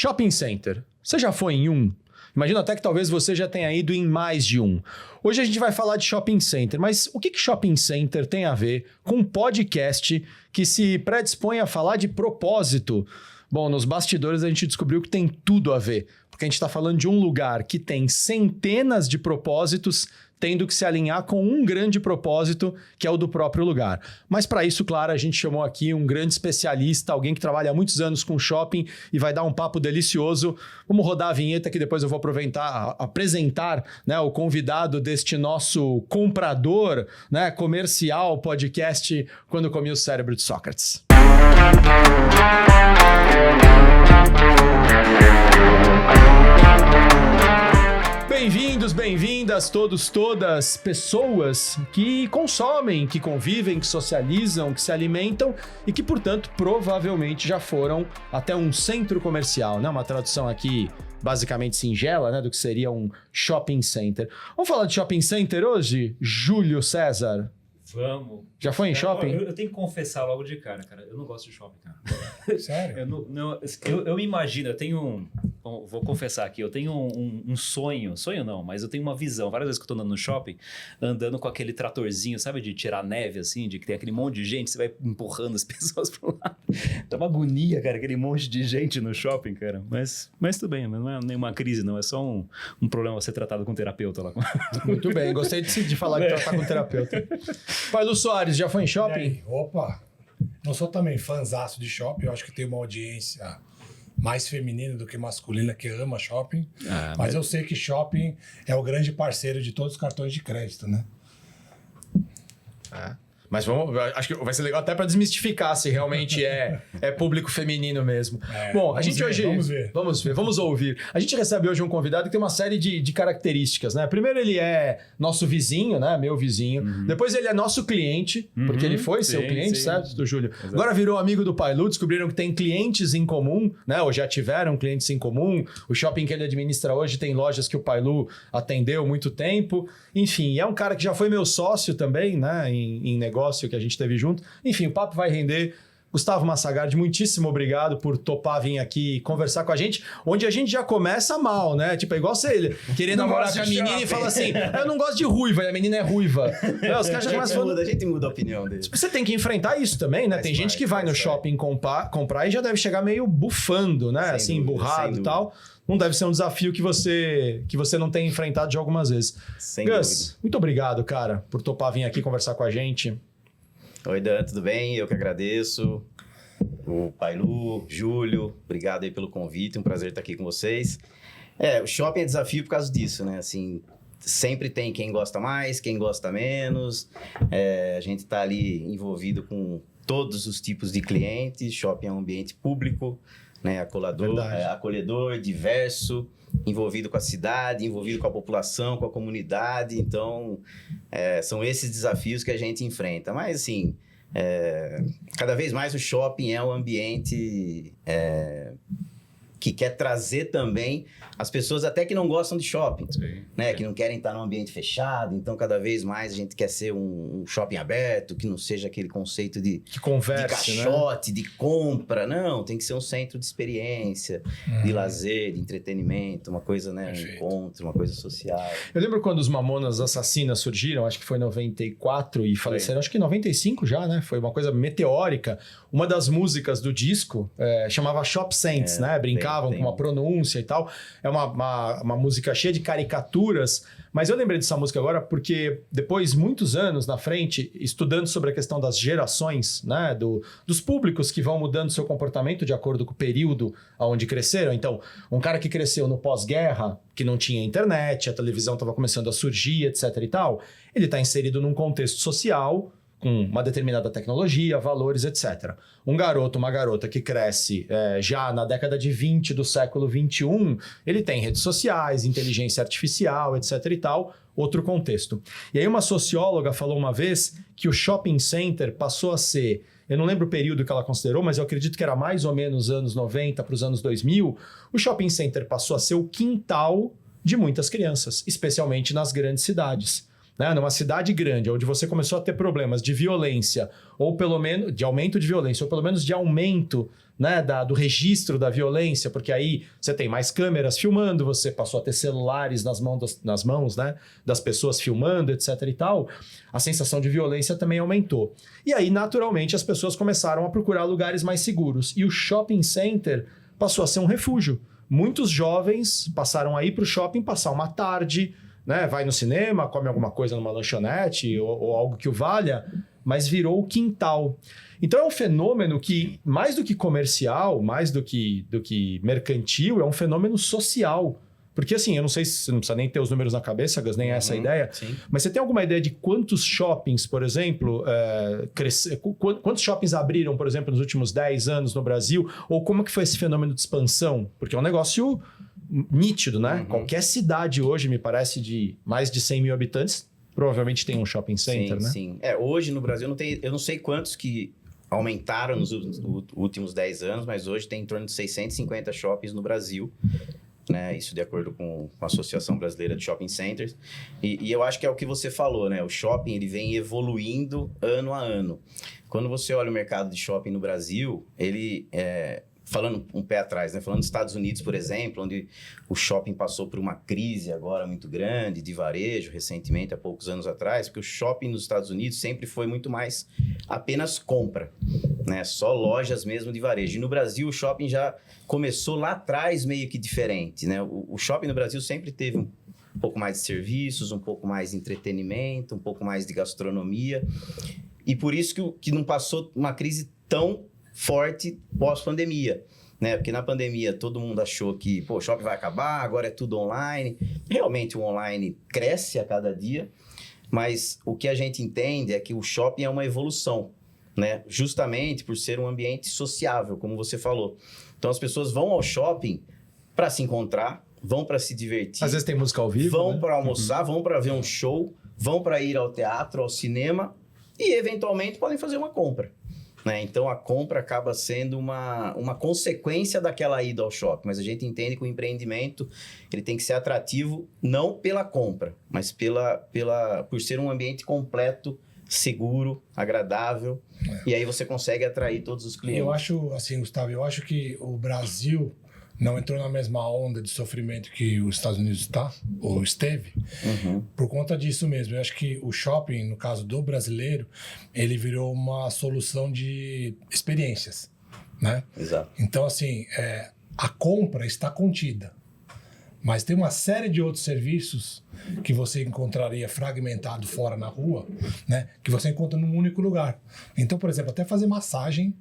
Shopping Center. Você já foi em um? Imagino até que talvez você já tenha ido em mais de um. Hoje a gente vai falar de Shopping Center, mas o que Shopping Center tem a ver com um podcast que se predispõe a falar de propósito? Bom, nos bastidores a gente descobriu que tem tudo a ver, porque a gente está falando de um lugar que tem centenas de propósitos, tendo que se alinhar com um grande propósito, que é o do próprio lugar. Mas para isso, claro, a gente chamou aqui um grande especialista, alguém que trabalha há muitos anos com shopping e vai dar um papo delicioso. Vamos rodar a vinheta que depois eu vou apresentar, né, o convidado deste nosso comprador, né, comercial podcast Quando Comi o Cérebro de Sócrates. Bem-vindos, bem-vindas, todas, pessoas que consomem, que convivem, que socializam, que se alimentam e que, portanto, provavelmente já foram até um centro comercial, né? Uma tradução aqui basicamente singela, né? Do que seria um shopping center. Vamos falar de shopping center hoje, Júlio César? Vamos. Já foi em shopping? Eu tenho que confessar logo de cara, eu não gosto de shopping, cara. Sério? Eu imagino, eu tenho vou confessar aqui, eu tenho um sonho não, mas eu tenho uma visão, várias vezes que eu tô andando no shopping, andando com aquele tratorzinho, sabe, de tirar neve, assim, de que tem aquele monte de gente, você vai empurrando as pessoas pro lado. Dá uma agonia, cara, aquele monte de gente no shopping, cara. Mas tudo bem, não é nenhuma crise, não, é só um problema a ser tratado com um terapeuta lá. Muito bem, gostei de falar que tratar com um terapeuta. Paulo Soares, já foi em shopping? Opa! Não sou também fãzaço de shopping, eu acho que tem uma audiência mais feminina do que masculina que ama shopping, mas eu sei que shopping é o grande parceiro de todos os cartões de crédito, né? Mas acho que vai ser legal até para desmistificar se realmente é público feminino mesmo. Bom, a gente hoje... Vamos ouvir. A gente recebe hoje um convidado que tem uma série de características, né? Primeiro ele é nosso vizinho, né? Meu vizinho. Uhum. Depois ele é nosso cliente, porque ele foi seu cliente, certo, do Júlio? Exato. Agora virou amigo do Pailu, descobriram que tem clientes em comum, né? Ou já tiveram clientes em comum. O shopping que ele administra hoje tem lojas que o Pailu atendeu muito tempo. Enfim, é um cara que já foi meu sócio também, né? Em negócio que a gente teve junto. Enfim, o papo vai render. Gustavo Massagardi, muitíssimo obrigado por topar vir aqui conversar com a gente, onde a gente já começa mal, né? Tipo, é igual você querendo namorar com a menina e fala assim, eu não gosto de ruiva, e a menina é ruiva. Os caras já começam falando... A gente muda a opinião dele. Você tem que enfrentar isso também, né? Tem gente que vai no shopping comprar e já deve chegar meio bufando, né? Assim, emburrado e tal. Não deve ser um desafio que você não tem enfrentado de algumas vezes. Gus, muito obrigado, cara, por topar vir aqui conversar com a gente. Oi, Dan, tudo bem? Eu que agradeço. O Pailu, Júlio, obrigado aí pelo convite, um prazer estar aqui com vocês. O shopping é desafio por causa disso, né? Assim, sempre tem quem gosta mais, quem gosta menos. A gente está ali envolvido com todos os tipos de clientes. Shopping é um ambiente público, né? Acolhedor, diverso, envolvido com a cidade, envolvido com a população, com a comunidade. Então, são esses desafios que a gente enfrenta. Mas, assim, cada vez mais o shopping é um ambiente que quer trazer também as pessoas até que não gostam de shopping, né? Que não querem estar num ambiente fechado. Então, cada vez mais a gente quer ser um shopping aberto, que não seja aquele conceito de caixote, né? De compra. Não, tem que ser um centro de experiência, de lazer, de entretenimento, uma coisa, né? Um encontro, uma coisa social. Eu lembro quando os Mamonas Assassinas surgiram, acho que foi em 94 e faleceram, acho que em 95 já, né? Foi uma coisa meteórica. Uma das músicas do disco chamava Shop Saints, né? Brincavam com uma pronúncia e tal. É uma música cheia de caricaturas, mas eu lembrei dessa música agora porque depois, muitos anos na frente, estudando sobre a questão das gerações, né, dos públicos que vão mudando seu comportamento de acordo com o período onde cresceram. Então, um cara que cresceu no pós-guerra, que não tinha internet, a televisão estava começando a surgir, etc e tal, ele está inserido num contexto social com uma determinada tecnologia, valores, etc. Um garoto, uma garota que cresce já na década de 20 do século 21, ele tem redes sociais, inteligência artificial, etc e tal, outro contexto. E aí uma socióloga falou uma vez que o shopping center passou a ser, eu não lembro o período que ela considerou, mas eu acredito que era mais ou menos anos 90 para os anos 2000, o shopping center passou a ser o quintal de muitas crianças, especialmente nas grandes cidades. né? Numa cidade grande, onde você começou a ter problemas de violência, ou pelo menos de aumento de violência, ou pelo menos de aumento, né, do registro da violência, porque aí você tem mais câmeras filmando, você passou a ter celulares nas mãos, né, das pessoas filmando, etc e tal, a sensação de violência também aumentou. E aí, naturalmente, as pessoas começaram a procurar lugares mais seguros. E o shopping center passou a ser um refúgio. Muitos jovens passaram a ir para o shopping passar uma tarde, né, vai no cinema, come alguma coisa numa lanchonete ou algo que o valha, mas virou o quintal. Então é um fenômeno que, mais do que comercial, mais do que mercantil, é um fenômeno social. Porque assim, eu não sei se você não precisa nem ter os números na cabeça, Gus, nem essa ideia, sim. mas você tem alguma ideia de quantos shoppings, por exemplo, quantos shoppings abriram, por exemplo, nos últimos 10 anos no Brasil? Ou como que foi esse fenômeno de expansão? Porque é um negócio nítido, né? Qualquer cidade hoje, me parece, de mais de 100 mil habitantes, provavelmente tem um shopping center, né? Sim. Hoje no Brasil, eu não sei quantos que aumentaram nos últimos 10 anos, mas hoje tem em torno de 650 shoppings no Brasil, né? Isso de acordo com a Associação Brasileira de Shopping Centers. E eu acho que é o que você falou, né? O shopping ele vem evoluindo ano a ano. Quando você olha o mercado de shopping no Brasil, ele falando um pé atrás, né? Falando dos Estados Unidos, por exemplo, onde o shopping passou por uma crise agora muito grande de varejo, recentemente, há poucos anos atrás, porque o shopping nos Estados Unidos sempre foi muito mais apenas compra, né? Só lojas mesmo de varejo. E no Brasil, o shopping já começou lá atrás meio que diferente, né? O shopping no Brasil sempre teve um pouco mais de serviços, um pouco mais de entretenimento, um pouco mais de gastronomia. E por isso que não passou uma crise tão forte pós-pandemia, né? Porque na pandemia todo mundo achou que o shopping vai acabar, agora é tudo online. Realmente o online cresce a cada dia, mas o que a gente entende é que o shopping é uma evolução, né? Justamente por ser um ambiente sociável, como você falou. Então as pessoas vão ao shopping para se encontrar, vão para se divertir. Às vezes tem música ao vivo, vão né? para almoçar, vão para ver um show, vão para ir ao teatro, ao cinema e eventualmente podem fazer uma compra. Né? Então, a compra acaba sendo uma consequência daquela ida ao shopping. Mas a gente entende que o empreendimento ele tem que ser atrativo não pela compra, mas por ser um ambiente completo, seguro, agradável. E aí você consegue atrair todos os clientes. Eu acho, assim, Gustavo, que o Brasil não entrou na mesma onda de sofrimento que os Estados Unidos está, ou esteve, por conta disso mesmo. Eu acho que o shopping, no caso do brasileiro, ele virou uma solução de experiências, né? Exato. Então, assim, a compra está contida, mas tem uma série de outros serviços que você encontraria fragmentado fora na rua, né? Que você encontra num único lugar. Então, por exemplo, até fazer massagem,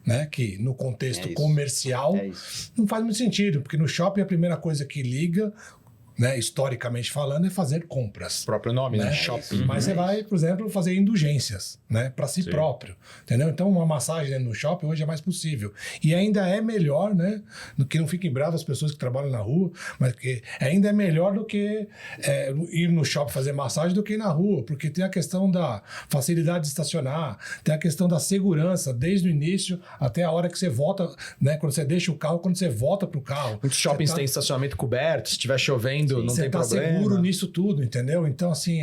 né, que no contexto comercial não faz muito sentido, porque no shopping a primeira coisa que liga, né, historicamente falando, é fazer compras. O próprio nome, né? Shopping. Mas você vai, por exemplo, fazer indulgências, né, para si próprio, entendeu? Então, uma massagem dentro do shopping hoje é mais possível. E ainda é melhor, né, do que não fiquem bravas as pessoas que trabalham na rua, mas que ainda é melhor do que ir no shopping fazer massagem do que ir na rua, porque tem a questão da facilidade de estacionar, tem a questão da segurança, desde o início até a hora que você volta, né, quando você deixa o carro, quando você volta pro carro. Muitos shoppings têm estacionamento coberto, se estiver chovendo, não tem problema. Você tá seguro nisso tudo, entendeu? Então, assim,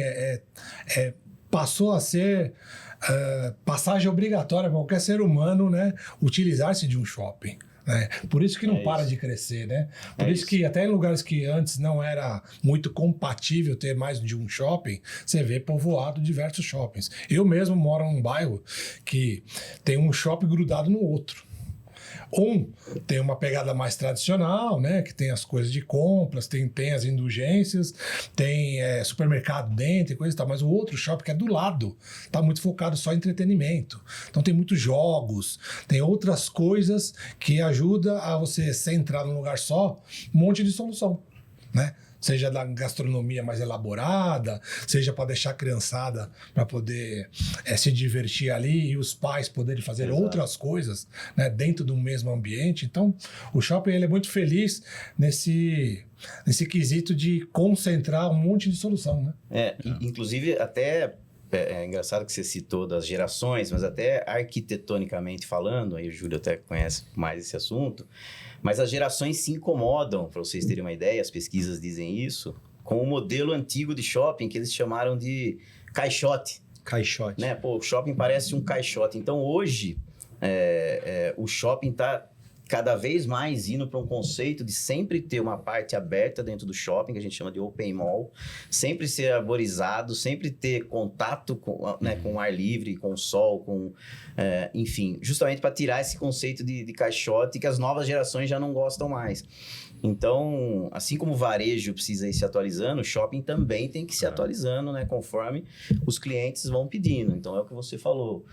passou a ser passagem obrigatória para qualquer ser humano, né, utilizar-se de um shopping. Né? Por isso que não para de crescer, né? Por isso que até em lugares que antes não era muito compatível ter mais de um shopping, você vê povoado diversos shoppings. Eu mesmo moro num bairro que tem um shopping grudado no outro. Tem uma pegada mais tradicional, né? Que tem as coisas de compras, tem as indulgências, tem supermercado dentro e coisa e tal. Mas o outro shopping que é do lado tá muito focado só em entretenimento. Então tem muitos jogos, tem outras coisas que ajudam a você centrar num lugar só, um monte de solução, né? Seja da gastronomia mais elaborada, seja para deixar a criançada para poder se divertir ali e os pais poderem fazer outras coisas, né, dentro do mesmo ambiente. Então, o shopping ele é muito feliz nesse quesito de concentrar um monte de solução, né? Inclusive, até é engraçado que você citou das gerações, mas até arquitetonicamente falando, aí o Júlio até conhece mais esse assunto, mas as gerações se incomodam, para vocês terem uma ideia, as pesquisas dizem isso, com o modelo antigo de shopping, que eles chamaram de caixote. Caixote. Né? Pô, o shopping parece um caixote. Então, hoje, o shopping está cada vez mais indo para um conceito de sempre ter uma parte aberta dentro do shopping, que a gente chama de open mall, sempre ser arborizado, sempre ter contato com, né, com o ar livre, com o sol, enfim, justamente para tirar esse conceito de caixote que as novas gerações já não gostam mais. Então, assim como o varejo precisa ir se atualizando, o shopping também tem que ir se atualizando, né, conforme os clientes vão pedindo. Então, é o que você falou.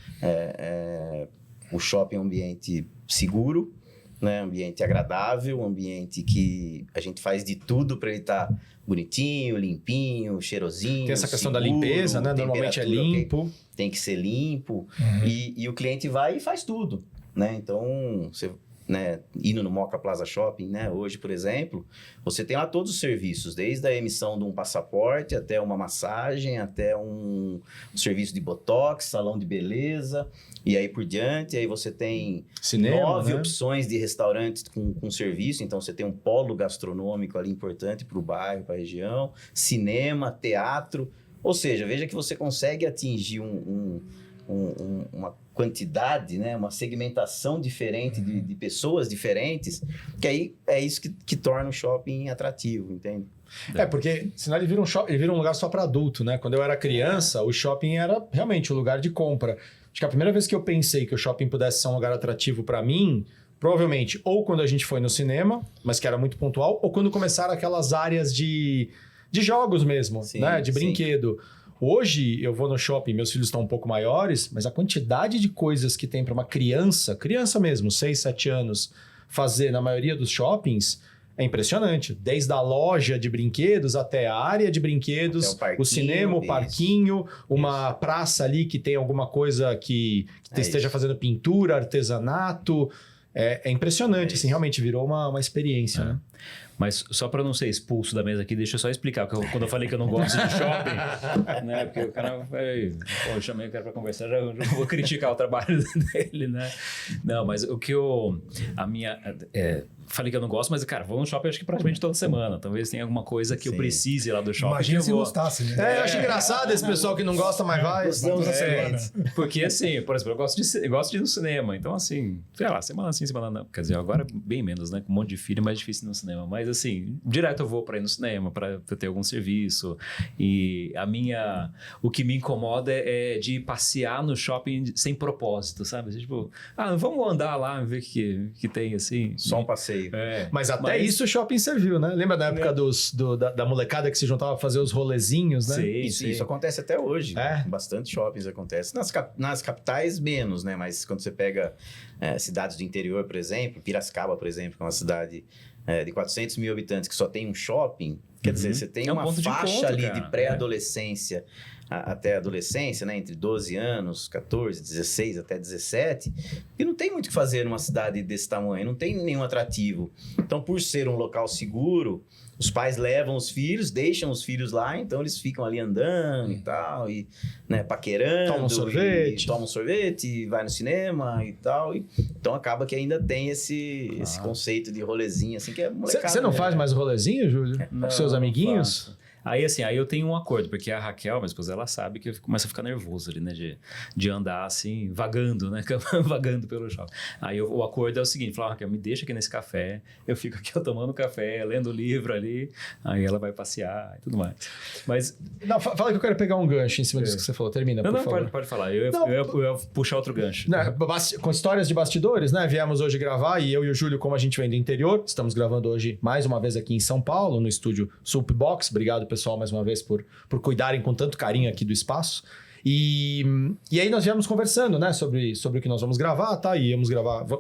O shopping é um ambiente seguro, né, ambiente agradável, um ambiente que a gente faz de tudo para ele estar bonitinho, limpinho, cheirosinho. Tem essa questão seguro, da limpeza, né? Normalmente é limpo. Okay, tem que ser limpo. E o cliente vai e faz tudo, né? Então, você... Né, indo no Moca Plaza Shopping, né, hoje, por exemplo, você tem lá todos os serviços, desde a emissão de um passaporte, até uma massagem, até um serviço de botox, salão de beleza, e aí por diante. Aí você tem cinema, 9 né? opções de restaurantes com serviço, então você tem um polo gastronômico ali importante para o bairro, para a região, cinema, teatro, ou seja, veja que você consegue atingir uma quantidade, né? Uma segmentação diferente de pessoas diferentes, que aí é isso que torna o shopping atrativo, entende? Porque senão ele vira ele vira um lugar só para adulto, né? Quando eu era criança, o shopping era realmente um lugar de compra. Acho que a primeira vez que eu pensei que o shopping pudesse ser um lugar atrativo para mim, provavelmente ou quando a gente foi no cinema, mas que era muito pontual, ou quando começaram aquelas áreas de jogos mesmo, sim, né? De sim. brinquedo. Hoje eu vou no shopping, meus filhos estão um pouco maiores, mas a quantidade de coisas que tem para uma criança mesmo, 6, 7 anos, fazer na maioria dos shoppings é impressionante. Desde a loja de brinquedos até a área de brinquedos, o cinema, o parquinho, uma praça ali que tem alguma coisa que esteja fazendo pintura, artesanato. É impressionante, assim, realmente virou uma experiência, né? Mas só para não ser expulso da mesa aqui, deixa eu só explicar. Quando eu falei que eu não gosto de shopping, né? Porque o cara vai... Pô, eu chamei o cara para conversar, já vou criticar o trabalho dele, né? Não, mas o que eu... falei que eu não gosto, mas, cara, vou no shopping acho que praticamente toda semana. Talvez tenha alguma coisa que eu precise lá do shopping. Imagina se gostasse, né? Eu acho engraçado esse pessoal que não gosta, mas vai. Gostamos da semana. Porque, assim, por exemplo, eu gosto de ir no cinema. Então, assim, sei lá, semana sim, semana não. Quer dizer, agora bem menos, né? Com um monte de filho é mais difícil ir no cinema. Mas, assim, direto eu vou para ir no cinema, para ter algum serviço. E o que me incomoda é de passear no shopping sem propósito, sabe? Tipo, vamos andar lá e ver o que tem, assim. Só um passeio. Mas até isso o shopping serviu, né? Lembra da época da molecada que se juntava a fazer os rolezinhos, né? Sim. Isso acontece até hoje. Bastante shoppings acontece. Nas capitais, menos, né? Mas quando você pega cidades do interior, por exemplo, Piracicaba, por exemplo, que é uma cidade de 400 mil habitantes que só tem um shopping, quer dizer, você tem uma faixa ali de pré-adolescência até adolescência, né? Entre 12 anos, 14, 16 até 17, e não tem muito o que fazer numa cidade desse tamanho, não tem nenhum atrativo. Então, por ser um local seguro, os pais levam os filhos, deixam os filhos lá, então eles ficam ali andando e tal, e, né, paquerando. Tomam sorvete. E vai no cinema e tal. Então, acaba que ainda tem esse conceito de rolezinho, assim, que é molecada. Você não faz mais rolezinho, Júlio? Com seus amiguinhos? Aí, assim, eu tenho um acordo, porque a Raquel, minha esposa, ela sabe que eu começo a ficar nervoso ali, né? De andar, assim, vagando, né? Vagando pelo shopping. Aí o acordo é o seguinte, fala, Raquel, me deixa aqui nesse café, eu fico aqui tomando café, lendo o livro ali, aí ela vai passear e tudo mais. Mas... Não, fala que eu quero pegar um gancho em cima disso que você falou. Termina, por favor. Pode falar. Eu ia puxar outro gancho. Né, com histórias de bastidores, né? Viemos hoje gravar e eu e o Júlio, como a gente vem do interior, estamos gravando hoje mais uma vez aqui em São Paulo, no estúdio Supbox. Obrigado, pessoal, mais uma vez por cuidarem com tanto carinho aqui do espaço. E aí nós viemos conversando, né, sobre o que nós vamos gravar, tá?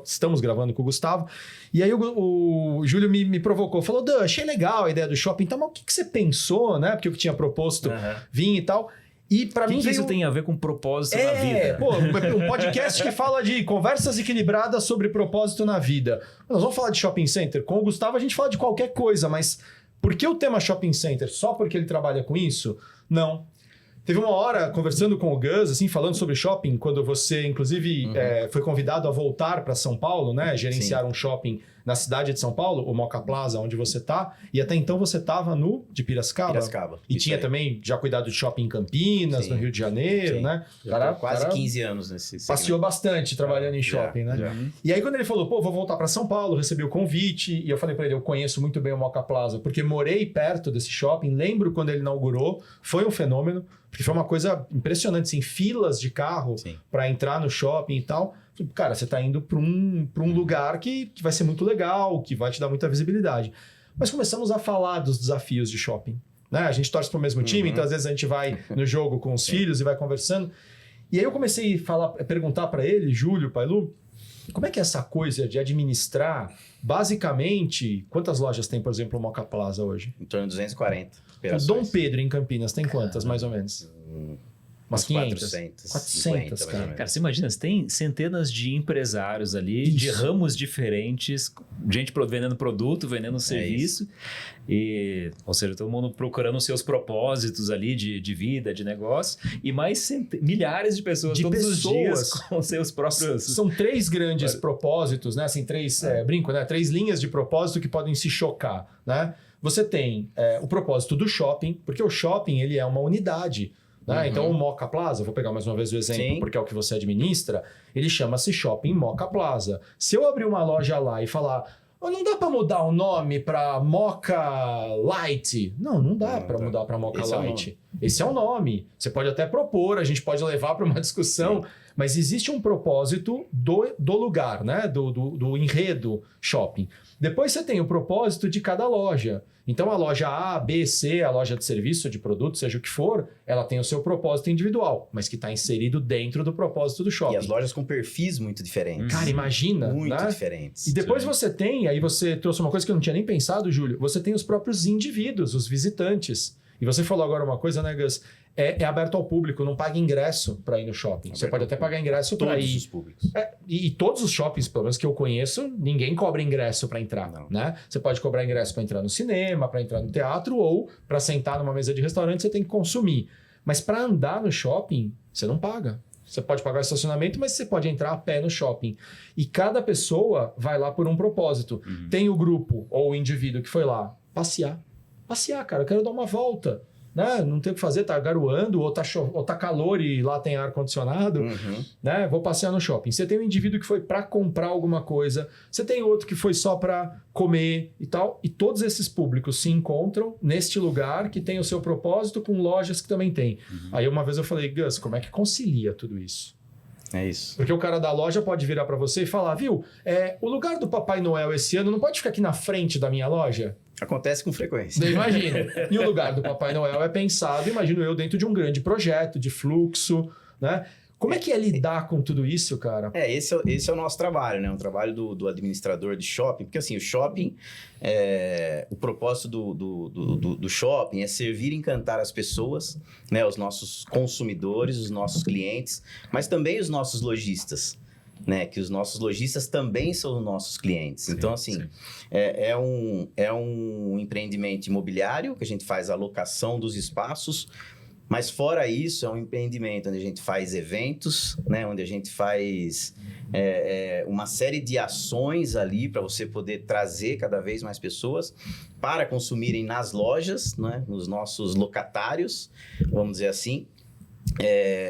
Estamos gravando com o Gustavo. E aí o Júlio me provocou, falou, Dan, achei legal a ideia do shopping, então, mas o que você pensou, né? Porque eu que tinha proposto vir e tal. E para mim que isso tem a ver com propósito na vida? Pô, um podcast que fala de conversas equilibradas sobre propósito na vida. Nós vamos falar de shopping center. Com o Gustavo a gente fala de qualquer coisa, mas por que o tema shopping center? Só porque ele trabalha com isso? Não. Teve uma hora conversando com o Gus, assim, falando sobre shopping, quando você, inclusive, foi convidado a voltar para São Paulo, né? Gerenciar um shopping na cidade de São Paulo, o Moca Plaza, onde você tá, e até então você tava no de Piracicaba. Piracicaba. E tinha também já cuidado de shopping em Campinas, Sim. no Rio de Janeiro, Sim. né? Já tô quase 15 anos nesse passeou bastante trabalhando em shopping, né? Já. E aí quando ele falou, pô, vou voltar para São Paulo, recebi o convite, e eu falei para ele, eu conheço muito bem o Moca Plaza, porque morei perto desse shopping, lembro quando ele inaugurou, foi um fenômeno, porque foi uma coisa impressionante, assim, filas de carro para entrar no shopping e tal. Cara, você tá indo para um lugar que vai ser muito legal, que vai te dar muita visibilidade. Mas começamos a falar dos desafios de shopping, né? A gente torce pro mesmo time, então às vezes a gente vai no jogo com os filhos e vai conversando. E aí eu comecei a perguntar para ele, Júlio, Pailu, como é que é essa coisa de administrar, basicamente, quantas lojas tem, por exemplo, o Moca Plaza hoje? Em torno de 240 operações. Dom Pedro, em Campinas, tem quantas, mais ou menos? Umas 500. 400, cara. Cara, você imagina, você tem centenas de empresários ali, de ramos diferentes, gente vendendo produto, vendendo serviço, e, ou seja, todo mundo procurando os seus propósitos ali de vida, de negócio, e mais milhares de pessoas todos os dias com seus próprios... São 3 grandes propósitos, né? Assim, 3, brinco, né? 3 linhas de propósito que podem se chocar, né? Você tem o propósito do shopping, porque o shopping ele é uma unidade. Né? Então, o Moca Plaza, vou pegar mais uma vez o exemplo, porque é o que você administra, ele chama-se Shopping Moca Plaza. Se eu abrir uma loja lá e falar, não dá para mudar o nome para Moca Light? Não dá para mudar para Moca Light. Esse é o nome. Você pode até propor, a gente pode levar para uma discussão, mas existe um propósito do lugar, né? do enredo shopping. Depois você tem o propósito de cada loja. Então, a loja A, B, C, a loja de serviço, de produto, seja o que for, ela tem o seu propósito individual, mas que está inserido dentro do propósito do shopping. E as lojas com perfis muito diferentes. Cara, imagina. Muito né? diferentes. E depois você tem, aí você trouxe uma coisa que eu não tinha nem pensado, Júlio, você tem os próprios indivíduos, os visitantes. E você falou agora uma coisa, né, Gus? É aberto ao público, não paga ingresso para ir no shopping. Você pode até pagar ingresso para ir. Todos os públicos. E todos os shoppings, pelo menos que eu conheço, ninguém cobra ingresso para entrar. Né? Você pode cobrar ingresso para entrar no cinema, para entrar no teatro, ou para sentar numa mesa de restaurante, você tem que consumir. Mas para andar no shopping, você não paga. Você pode pagar o estacionamento, mas você pode entrar a pé no shopping. E cada pessoa vai lá por um propósito. Tem o grupo ou o indivíduo que foi lá passear. Passear, cara, eu quero dar uma volta. Né? Não tem o que fazer, tá garoando, ou tá calor e lá tem ar-condicionado, né? Vou passear no shopping. Você tem um indivíduo que foi para comprar alguma coisa, você tem outro que foi só para comer e tal, e todos esses públicos se encontram neste lugar que tem o seu propósito com lojas que também tem. Aí uma vez eu falei, Gus, como é que concilia tudo isso? É isso. Porque o cara da loja pode virar para você e falar, viu, o lugar do Papai Noel esse ano não pode ficar aqui na frente da minha loja? Acontece com frequência. Imagina. E o lugar do Papai Noel é pensado, imagino eu, dentro de um grande projeto de fluxo, né? Como é que é lidar com tudo isso, cara? Esse é o nosso trabalho, né? O trabalho do administrador de shopping. Porque assim, o shopping, o propósito do shopping é servir e encantar as pessoas, né? Os nossos consumidores, os nossos clientes, mas também os nossos lojistas. Né, que os nossos lojistas também são os nossos clientes. Sim, então, assim, é um empreendimento imobiliário que a gente faz a locação dos espaços, mas fora isso, é um empreendimento onde a gente faz eventos, né, onde a gente faz uma série de ações ali para você poder trazer cada vez mais pessoas para consumirem nas lojas, né, nos nossos locatários, vamos dizer assim.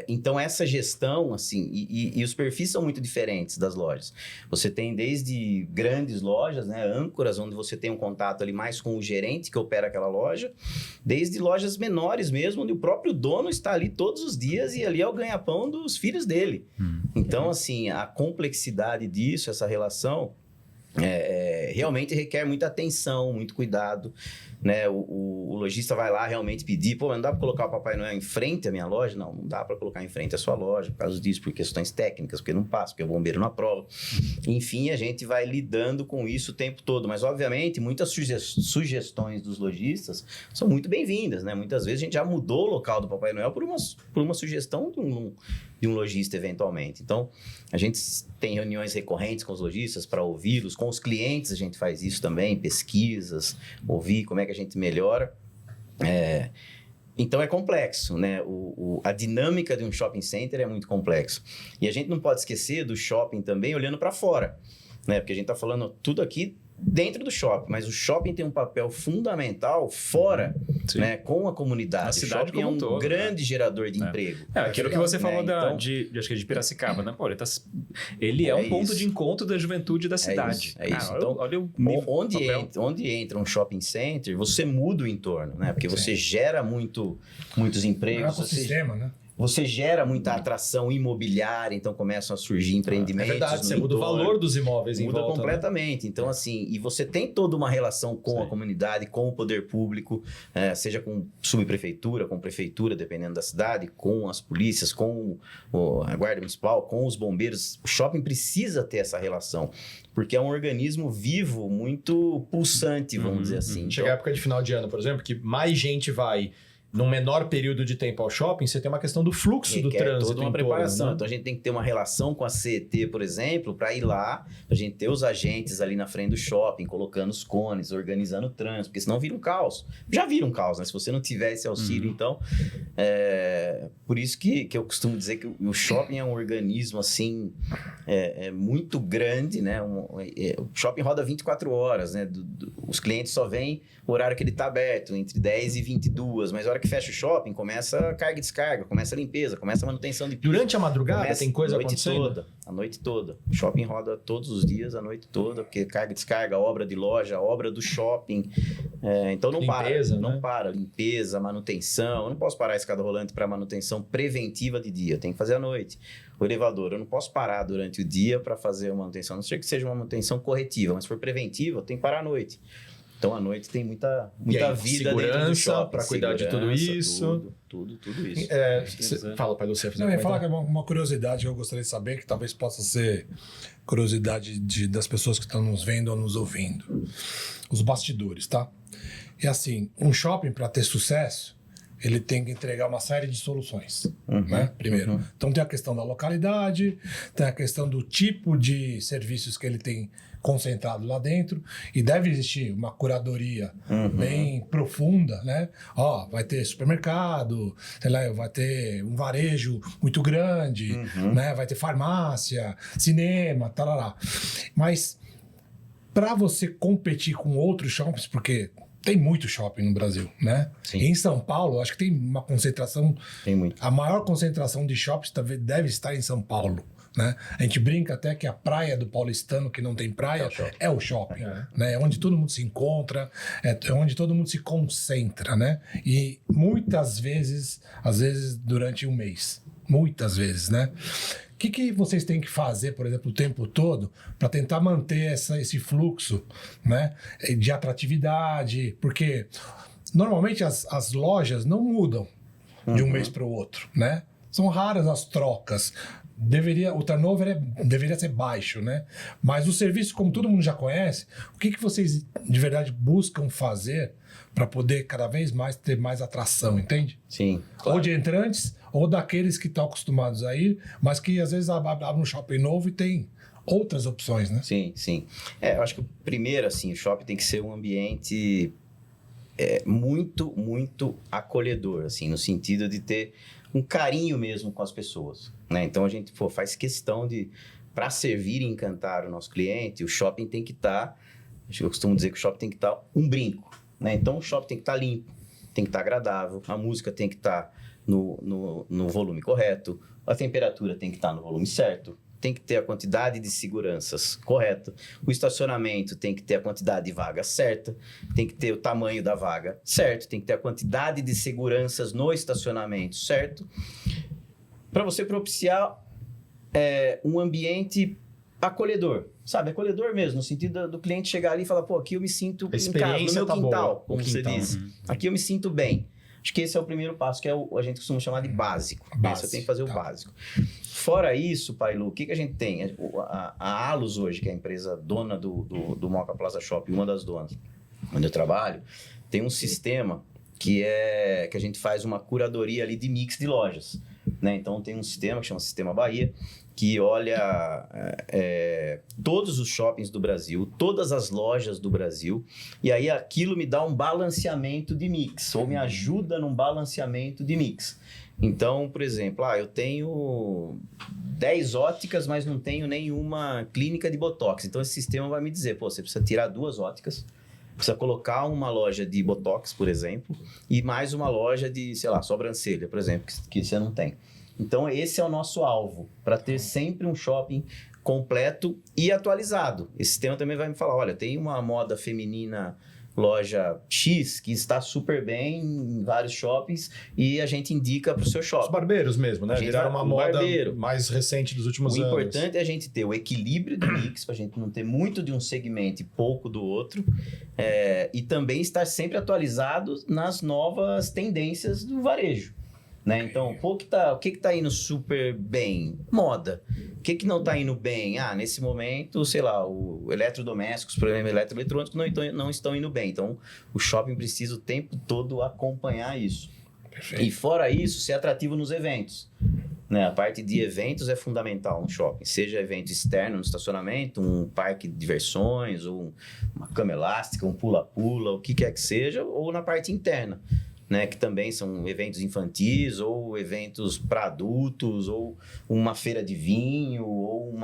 Então, essa gestão, assim, e os perfis são muito diferentes das lojas. Você tem desde grandes lojas, né, âncoras, onde você tem um contato ali mais com o gerente que opera aquela loja, desde lojas menores mesmo, onde o próprio dono está ali todos os dias e ali é o ganha-pão dos filhos dele. Então, assim, a complexidade disso, essa relação, realmente requer muita atenção, muito cuidado. Né? O lojista vai lá realmente pedir, mas não dá para colocar o Papai Noel em frente à minha loja? Não dá para colocar em frente à sua loja, por causa disso, por questões técnicas, porque não passa, porque o bombeiro não aprova. Enfim, a gente vai lidando com isso o tempo todo, mas obviamente muitas sugestões dos lojistas são muito bem-vindas, né? Muitas vezes a gente já mudou o local do Papai Noel por uma sugestão de um lojista eventualmente. Então, a gente tem reuniões recorrentes com os lojistas para ouvi-los, com os clientes a gente faz isso também, pesquisas, ouvir como é que a gente melhora. Então, é complexo, né? A dinâmica de um shopping center é muito complexo. E a gente não pode esquecer do shopping também olhando para fora, né? Porque a gente está falando tudo aqui dentro do shopping, mas o shopping tem um papel fundamental fora, Sim. né, com a comunidade. A cidade o shopping é como um um todo, grande gerador de emprego. Aquilo que você falou Então, acho que é de Piracicaba, né? Pô, ele é um ponto isso. de encontro da juventude da cidade. É isso. Cara, Então, olha o onde entra um shopping center, você muda o entorno, né? Porque você gera muitos empregos. É um ecossistema, né? Você gera muita atração imobiliária, então começam a surgir empreendimentos. É verdade, no você muda o entorno. valor dos imóveis em Muda volta. completamente. Então, assim, e você tem toda uma relação com a comunidade, com o poder público, seja com subprefeitura, com prefeitura, dependendo da cidade, com as polícias, com a guarda municipal, com os bombeiros. O shopping precisa ter essa relação, porque é um organismo vivo, muito pulsante, vamos dizer assim. Chega a época de final de ano, por exemplo, que mais gente vai num menor período de tempo ao shopping, você tem uma questão do fluxo do trânsito. Toda uma em preparação. torno, né? Então a gente tem que ter uma relação com a CET, por exemplo, para ir lá, a gente ter os agentes ali na frente do shopping, colocando os cones, organizando o trânsito, porque senão vira um caos. Já vira um caos, né? Se você não tiver esse auxílio, então... Por isso que eu costumo dizer que o shopping é um organismo, assim, muito grande, né? O shopping roda 24 horas, né? Os clientes só vêm o horário que ele está aberto, entre 10 e 22, mas a hora que fecha o shopping, começa a carga e descarga, começa a limpeza, começa a manutenção de piso. Durante a madrugada tem coisa acontecendo? A noite toda. O shopping roda todos os dias, a noite toda, porque carga e descarga, obra de loja, obra do shopping. Então não Limpeza, para. né? Não para. Limpeza, manutenção. Eu não posso parar a escada rolante para manutenção preventiva de dia. Tem que fazer à noite. O elevador, eu não posso parar durante o dia para fazer uma manutenção. A não ser que seja uma manutenção corretiva, mas se for preventiva, eu tenho que parar à noite. Então, à noite tem muita vida dentro do shopping. Para cuidar de tudo isso. Tudo isso. Fala, Pai Luciano. Não, eu ia falar que é uma curiosidade que eu gostaria de saber, que talvez possa ser curiosidade das pessoas que estão nos vendo ou nos ouvindo. Os bastidores, tá? É assim, um shopping, para ter sucesso, ele tem que entregar uma série de soluções, né? Primeiro. Então, tem a questão da localidade, tem a questão do tipo de serviços que ele tem concentrado lá dentro, e deve existir uma curadoria bem profunda, né? Vai ter supermercado, sei lá, vai ter um varejo muito grande, né? Vai ter farmácia, cinema, talará. Mas para você competir com outros shoppings, porque tem muito shopping no Brasil, né? Sim. Em São Paulo, acho que tem uma concentração... Tem muito. A maior concentração de shoppings deve estar em São Paulo, né? A gente brinca até que a praia do paulistano, que não tem praia, é o shopping. Né? É onde todo mundo se encontra, é onde todo mundo se concentra, né? E muitas vezes, às vezes durante um mês. Muitas vezes, né? O que vocês têm que fazer, por exemplo, o tempo todo para tentar manter esse fluxo, né, de atratividade? Porque normalmente as lojas não mudam de um mês para o outro, né? São raras as trocas. O turnover deveria ser baixo, né? Mas o serviço, como todo mundo já conhece, o que vocês de verdade buscam fazer para poder cada vez mais ter mais atração, entende? Sim. Claro. Ou de entrantes, ou daqueles que estão acostumados a ir, mas que às vezes abrem um shopping novo e tem outras opções, né? Sim. Eu acho que primeiro, assim, o shopping tem que ser um ambiente muito, muito acolhedor, assim, no sentido de ter um carinho mesmo com as pessoas, né? Então a gente faz questão de, para servir e encantar o nosso cliente, o shopping tem que estar, eu costumo dizer que o shopping tem que estar um brinco, né? Então o shopping tem que estar limpo, tem que estar agradável, a música tem que estar no volume correto, a temperatura tem que estar no volume certo, tem que ter a quantidade de seguranças correta, o estacionamento tem que ter a quantidade de vaga certa, tem que ter o tamanho da vaga certo, tem que ter a quantidade de seguranças no estacionamento certo, para você propiciar um ambiente acolhedor, sabe? Acolhedor mesmo, no sentido do cliente chegar ali e falar, aqui eu me sinto em casa, no meu quintal, como você diz. Aqui eu me sinto bem. Acho que esse é o primeiro passo, que a gente costuma chamar de básico. Você tem que fazer o básico. Fora isso, Pailu, o que a gente tem? A Alus hoje, que é a empresa dona do Moca Plaza Shopping, uma das donas, onde eu trabalho, tem um sistema que a gente faz uma curadoria ali de mix de lojas, né? Então tem um sistema que chama Sistema Bahia, que olha todos os shoppings do Brasil, todas as lojas do Brasil, e aí aquilo me dá um balanceamento de mix, ou me ajuda num balanceamento de mix. Então, por exemplo, eu tenho 10 óticas, mas não tenho nenhuma clínica de Botox. Então, esse sistema vai me dizer, pô, você precisa tirar 2 óticas, precisa colocar uma loja de Botox, por exemplo, e mais uma loja de, sei lá, sobrancelha, por exemplo, que você não tem. Então, esse é o nosso alvo, para ter sempre um shopping completo e atualizado. Esse sistema também vai me falar, olha, tem uma moda feminina loja X que está super bem em vários shoppings e a gente indica para o seu shopping. Os barbeiros mesmo, né? Viraram uma moda mais recente dos últimos anos. O importante é a gente ter o equilíbrio do mix, para a gente não ter muito de um segmento e pouco do outro, e também estar sempre atualizado nas novas tendências do varejo. Né? Então, o que está indo super bem? Moda. O que não está indo bem? Nesse momento, sei lá, o eletrodomésticos, por exemplo, eletroeletrônicos não estão indo bem. Então, o shopping precisa o tempo todo acompanhar isso. Perfeito. E fora isso, ser atrativo nos eventos. Né? A parte de eventos é fundamental no shopping. Seja evento externo no estacionamento, um parque de diversões, ou uma cama elástica, um pula-pula, o que quer que seja, ou na parte interna. Né, que também são eventos infantis ou eventos para adultos ou uma feira de vinho ou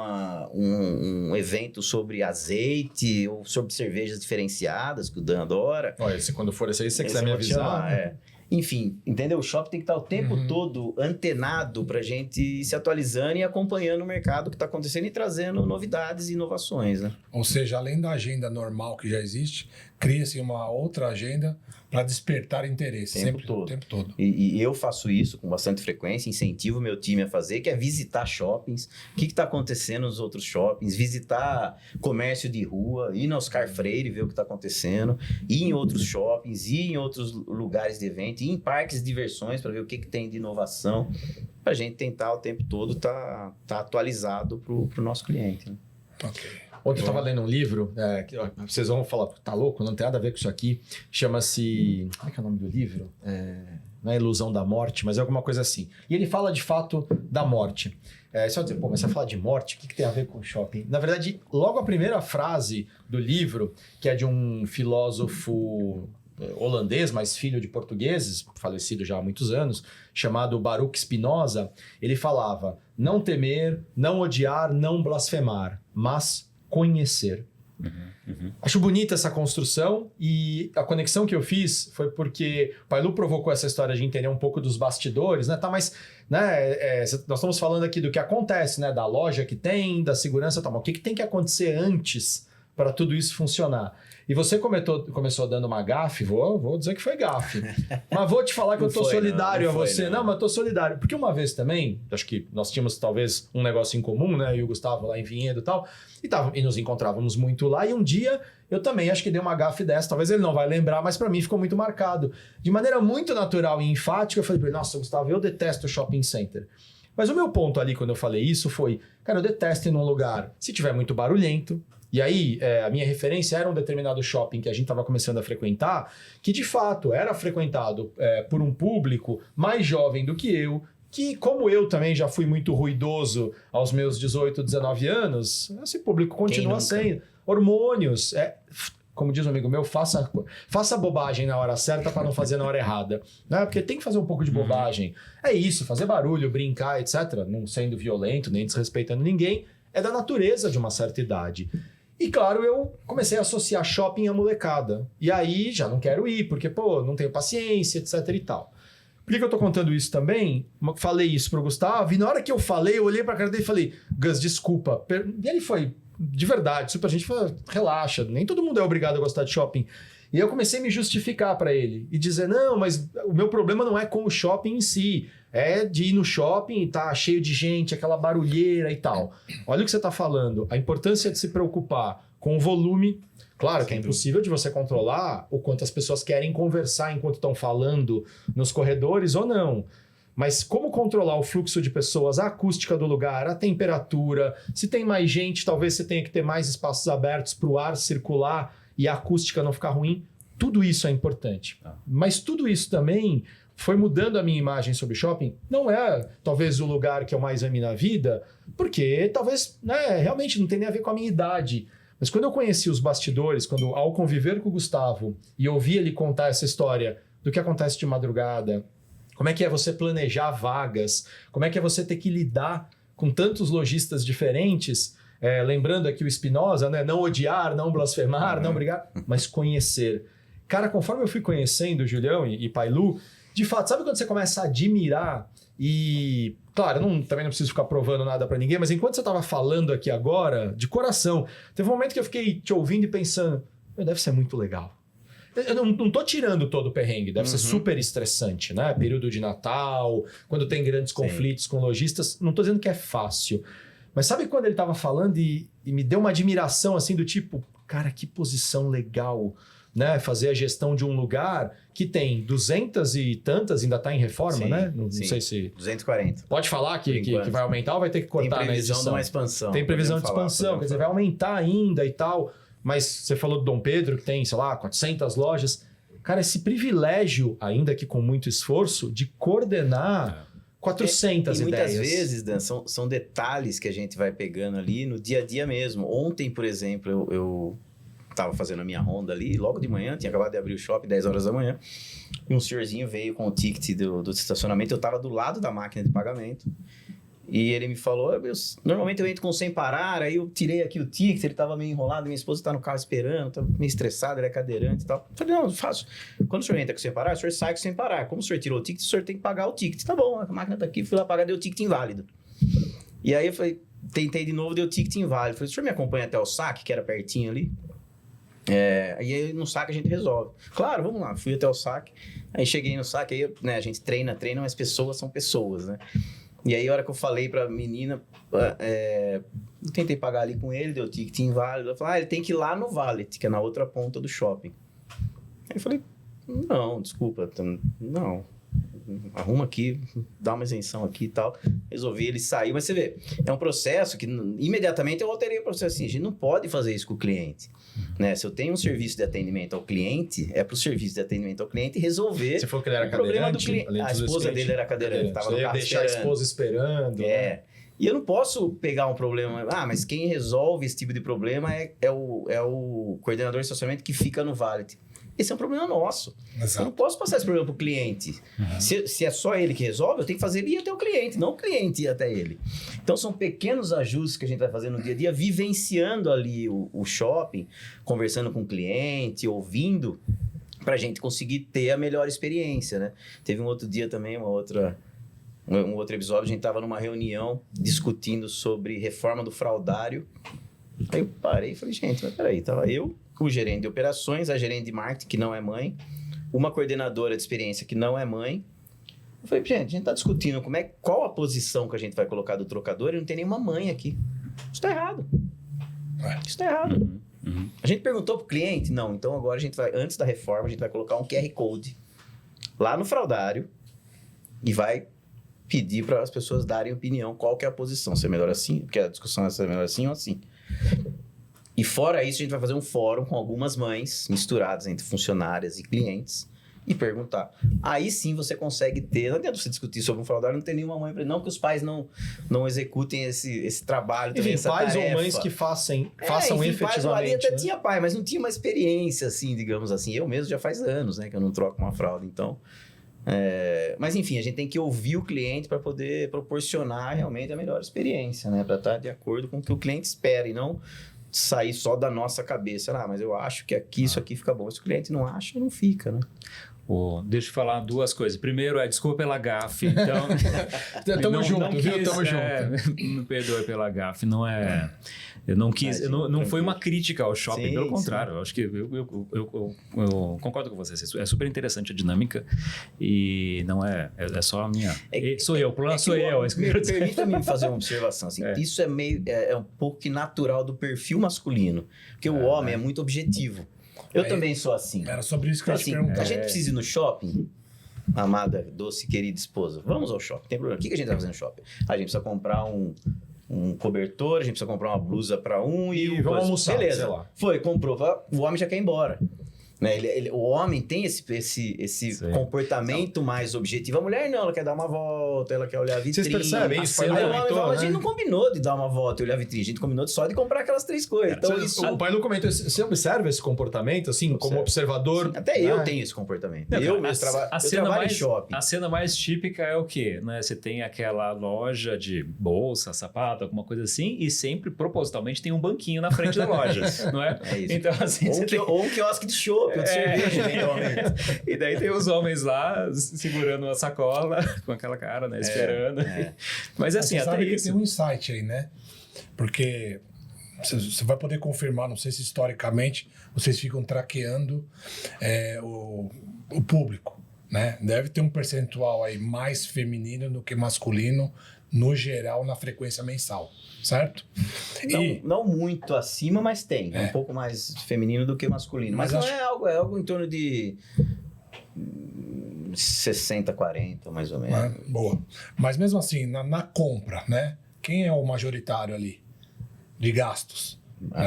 um evento sobre azeite ou sobre cervejas diferenciadas que o Dan adora. Olha, quando for esse aí, se você quiser me avisar. Enfim, entendeu? O shopping tem que estar o tempo todo antenado para a gente ir se atualizando e acompanhando o mercado que está acontecendo e trazendo novidades e inovações, né? Ou seja, além da agenda normal que já existe, cria-se uma outra agenda para despertar interesse. O tempo todo. E eu faço isso com bastante frequência, incentivo o meu time a fazer, que é visitar shoppings, o que está acontecendo nos outros shoppings, visitar comércio de rua, ir na Oscar Freire, ver o que está acontecendo, ir em outros shoppings, ir em outros lugares de evento, ir em parques de diversões para ver o que tem de inovação, para a gente tentar o tempo todo tá atualizado para o nosso cliente. Né? Ok. Ontem eu estava lendo um livro, que vocês vão falar, tá louco? Não tem nada a ver com isso aqui. Chama-se... Como é que é o nome do livro? Não é Ilusão da Morte, mas é alguma coisa assim. E ele fala, de fato, da morte. Você vai dizer, mas você vai falar de morte? O que tem a ver com shopping? Na verdade, logo a primeira frase do livro, que é de um filósofo holandês, mas filho de portugueses, falecido já há muitos anos, chamado Baruch Spinoza, ele falava, não temer, não odiar, não blasfemar, mas conhecer. Acho bonita essa construção e a conexão que eu fiz foi porque o Pailu provocou essa história de entender um pouco dos bastidores, né? Mas nós estamos falando aqui do que acontece, né? Da loja que tem, da segurança, mas o que tem que acontecer antes para tudo isso funcionar? E você começou dando uma gafe, vou dizer que foi gafe. Mas vou te falar que eu tô solidário a você. Não, mas eu tô solidário. Porque uma vez também, acho que nós tínhamos talvez um negócio em comum, né? E o Gustavo lá em Vinhedo e tal. E nos encontrávamos muito lá. E um dia eu também acho que dei uma gafe dessa. Talvez ele não vai lembrar, mas para mim ficou muito marcado. De maneira muito natural e enfática, eu falei pra ele, nossa, Gustavo, eu detesto shopping center. Mas o meu ponto ali, quando eu falei isso, foi, cara, eu detesto ir num lugar, se tiver muito barulhento. E aí, a minha referência era um determinado shopping que a gente estava começando a frequentar, que de fato era frequentado por um público mais jovem do que eu, que como eu também já fui muito ruidoso aos meus 18, 19 anos, esse público continua sendo. Hormônios, como diz um amigo meu, faça bobagem na hora certa para não fazer na hora errada. Né? Porque tem que fazer um pouco de bobagem. É isso, fazer barulho, brincar, etc., não sendo violento, nem desrespeitando ninguém, é da natureza de uma certa idade. E claro, eu comecei a associar shopping à molecada. E aí já não quero ir, porque, não tenho paciência, etc e tal. Por que eu tô contando isso também? Falei isso pro Gustavo, e na hora que eu falei, eu olhei pra cara dele e falei, Gus, desculpa. E ele foi, de verdade, super, a gente falou, relaxa, nem todo mundo é obrigado a gostar de shopping. E eu comecei a me justificar para ele e dizer, não, mas o meu problema não é com o shopping em si, é de ir no shopping e tá cheio de gente, aquela barulheira e tal. Olha o que você tá falando, a importância de se preocupar com o volume. Claro que é impossível de você controlar o quanto as pessoas querem conversar enquanto estão falando nos corredores ou não. Mas como controlar o fluxo de pessoas, a acústica do lugar, a temperatura, se tem mais gente, talvez você tenha que ter mais espaços abertos para o ar circular e a acústica não ficar ruim, tudo isso é importante. Mas tudo isso também foi mudando a minha imagem sobre shopping. Não é talvez o lugar que eu mais ame na vida, porque talvez realmente não tem nem a ver com a minha idade. Mas quando eu conheci os bastidores, ao conviver com o Gustavo e ouvir ele contar essa história do que acontece de madrugada, Como é que é você planejar vagas? Como é que é você ter que lidar com tantos lojistas diferentes? Lembrando aqui o Spinoza, né? Não odiar, não blasfemar, não brigar, mas conhecer. Cara, conforme eu fui conhecendo o Julião e Pailu, de fato, sabe quando você começa a admirar e... Claro, também não preciso ficar provando nada pra ninguém, mas enquanto você estava falando aqui agora, de coração, teve um momento que eu fiquei te ouvindo e pensando, deve ser muito legal. Eu não tô tirando todo o perrengue, deve ser super estressante, né? Período de Natal, quando tem grandes conflitos com lojistas, não tô dizendo que é fácil. Mas sabe quando ele tava falando e me deu uma admiração assim do tipo, cara, que posição legal, né? Fazer a gestão de um lugar que tem 200 e tantas, ainda tá em reforma, né? Não sei se... 240. Pode falar que vai aumentar ou vai ter que cortar na edição? Tem previsão de uma expansão. Tem previsão de expansão, quer dizer, vai aumentar ainda e tal. Mas você falou do Dom Pedro, que tem, sei lá, 400 lojas. Cara, esse privilégio, ainda que com muito esforço, de coordenar 400 e ideias. Muitas vezes, Dan, são detalhes que a gente vai pegando ali no dia a dia mesmo. Ontem, por exemplo, eu tava fazendo a minha ronda ali, logo de manhã, tinha acabado de abrir o shopping, 10 horas da manhã, e um senhorzinho veio com o ticket do estacionamento, eu tava do lado da máquina de pagamento, e ele me falou, normalmente eu entro com sem parar, aí eu tirei aqui o ticket, ele tava meio enrolado, minha esposa tá no carro esperando, tá meio estressado, ele é cadeirante e tal. Eu falei, não, faço. Quando o senhor entra com sem parar, o senhor sai com sem parar. Como o senhor tirou o ticket, o senhor tem que pagar o ticket. Tá bom, a máquina tá aqui, fui lá pagar, deu o ticket inválido. E aí eu falei, tentei de novo, deu o ticket inválido. Falei, o senhor me acompanha até o saque, que era pertinho ali? E aí no saque a gente resolve. Claro, vamos lá, fui até o saque, aí cheguei no saque, aí né, a gente treina, mas pessoas são pessoas, né? E aí a hora que eu falei pra menina, eu tentei pagar ali com ele, deu ticket inválido, eu falei, ele tem que ir lá no Valet, que é na outra ponta do shopping. Aí eu falei, não, desculpa, não, arruma aqui, dá uma isenção aqui e tal. Resolvi, ele saiu, mas você vê, é um processo que imediatamente eu alterei o processo assim, a gente não pode fazer isso com o cliente. Né? Se eu tenho um serviço de atendimento ao cliente, é para o serviço de atendimento ao cliente resolver. Você falou que ele era o problema do cadeirante? cliente. A esposa dele era cadeirante, estava no carro esperando. Deixar a esposa esperando. Né? E eu não posso pegar um problema... mas quem resolve esse tipo de problema é o coordenador de estacionamento que fica no valet. Esse é um problema nosso. Exato. Eu não posso passar esse problema para o cliente. Se é só ele que resolve, eu tenho que fazer ele ir até o cliente, não o cliente ir até ele. Então, são pequenos ajustes que a gente vai fazer no dia a dia, vivenciando ali o shopping, conversando com o cliente, ouvindo, para a gente conseguir ter a melhor experiência, né? Teve um outro dia também, um outro episódio, a gente estava numa reunião discutindo sobre reforma do fraudário. Aí eu parei e falei, gente, mas peraí, tava eu, o gerente de operações, a gerente de marketing, que não é mãe, uma coordenadora de experiência, que não é mãe. Eu falei, gente, a gente tá discutindo qual a posição que a gente vai colocar do trocador e não tem nenhuma mãe aqui. Isso tá errado. Isso tá errado. A gente perguntou pro cliente, não, então agora a gente vai, antes da reforma, a gente vai colocar um QR Code lá no fraudário e vai pedir para as pessoas darem opinião qual que é a posição, se é melhor assim, porque a discussão é se é melhor assim ou assim. E fora isso, a gente vai fazer um fórum com algumas mães misturadas entre funcionárias e clientes e perguntar. Aí sim você consegue ter... Não adianta você discutir sobre um fraudário, não tem nenhuma mãe... Não que os pais não executem esse trabalho, também, essa pais tarefa. Ou mães que façam efetivamente. Pais, ali até tinha pai, mas não tinha uma experiência, assim, digamos assim. Eu mesmo já faz anos, né, que eu não troco uma fralda, então... Mas enfim, a gente tem que ouvir o cliente para poder proporcionar realmente a melhor experiência, né? Para estar de acordo com o que o cliente espera e não sair só da nossa cabeça. Mas eu acho que aqui isso aqui fica bom. Se o cliente não acha, não fica, né? Deixa eu falar duas coisas. Primeiro, desculpa pela gafe. Então, tamo junto, viu? Tamo junto. Me perdoe pela gafe. Não é... Eu não quis... não foi uma crítica ao shopping. Pelo contrário. Eu acho que eu concordo com vocês. É super interessante a dinâmica. E não é... É só a minha... sou eu. O problema sou eu. Permita-me fazer uma observação. Assim, isso é meio... É um pouco que natural do perfil masculino. Porque o homem é muito objetivo. Eu também sou assim. Era sobre isso que eu ia te perguntar. A gente precisa ir no shopping, amada, doce, querida esposa. Vamos ao shopping, tem problema. O que a gente vai fazer no shopping? A gente precisa comprar um cobertor, a gente precisa comprar uma blusa para e vamos almoçar, beleza. sei lá. Comprou. O homem já quer ir embora. Né? O homem tem esse comportamento mais objetivo. A mulher não, ela quer dar uma volta, ela quer olhar a vitrine. Vocês percebem isso? Aí o homem fala, a gente não combinou de dar uma volta e olhar a vitrine, a gente combinou só de comprar aquelas 3 coisas. Então, O pai não comentou, você observa esse comportamento, assim, como observador? Sim, até eu tenho esse comportamento. Eu trabalho em shopping. A cena mais típica é o quê? Né? Você tem aquela loja de bolsa, sapato, alguma coisa assim, e sempre, propositalmente, tem um banquinho na frente da loja, não é? É isso. Então, assim, ou um quiosque de chopp, ou de cerveja, eventualmente. E daí tem os homens lá segurando uma sacola com aquela cara, né? Esperando. Mas assim, você até sabe isso. que tem um insight aí, né? Porque você vai poder confirmar, não sei se historicamente vocês ficam traqueando o público, né? Deve ter um percentual aí mais feminino do que masculino, no geral, na frequência mensal, certo? Não muito acima, mas tem. É um pouco mais feminino do que masculino. Mas não é algo em torno de 60, 40, mais ou menos. Boa. Mas mesmo assim, na compra, né? Quem é o majoritário ali de gastos?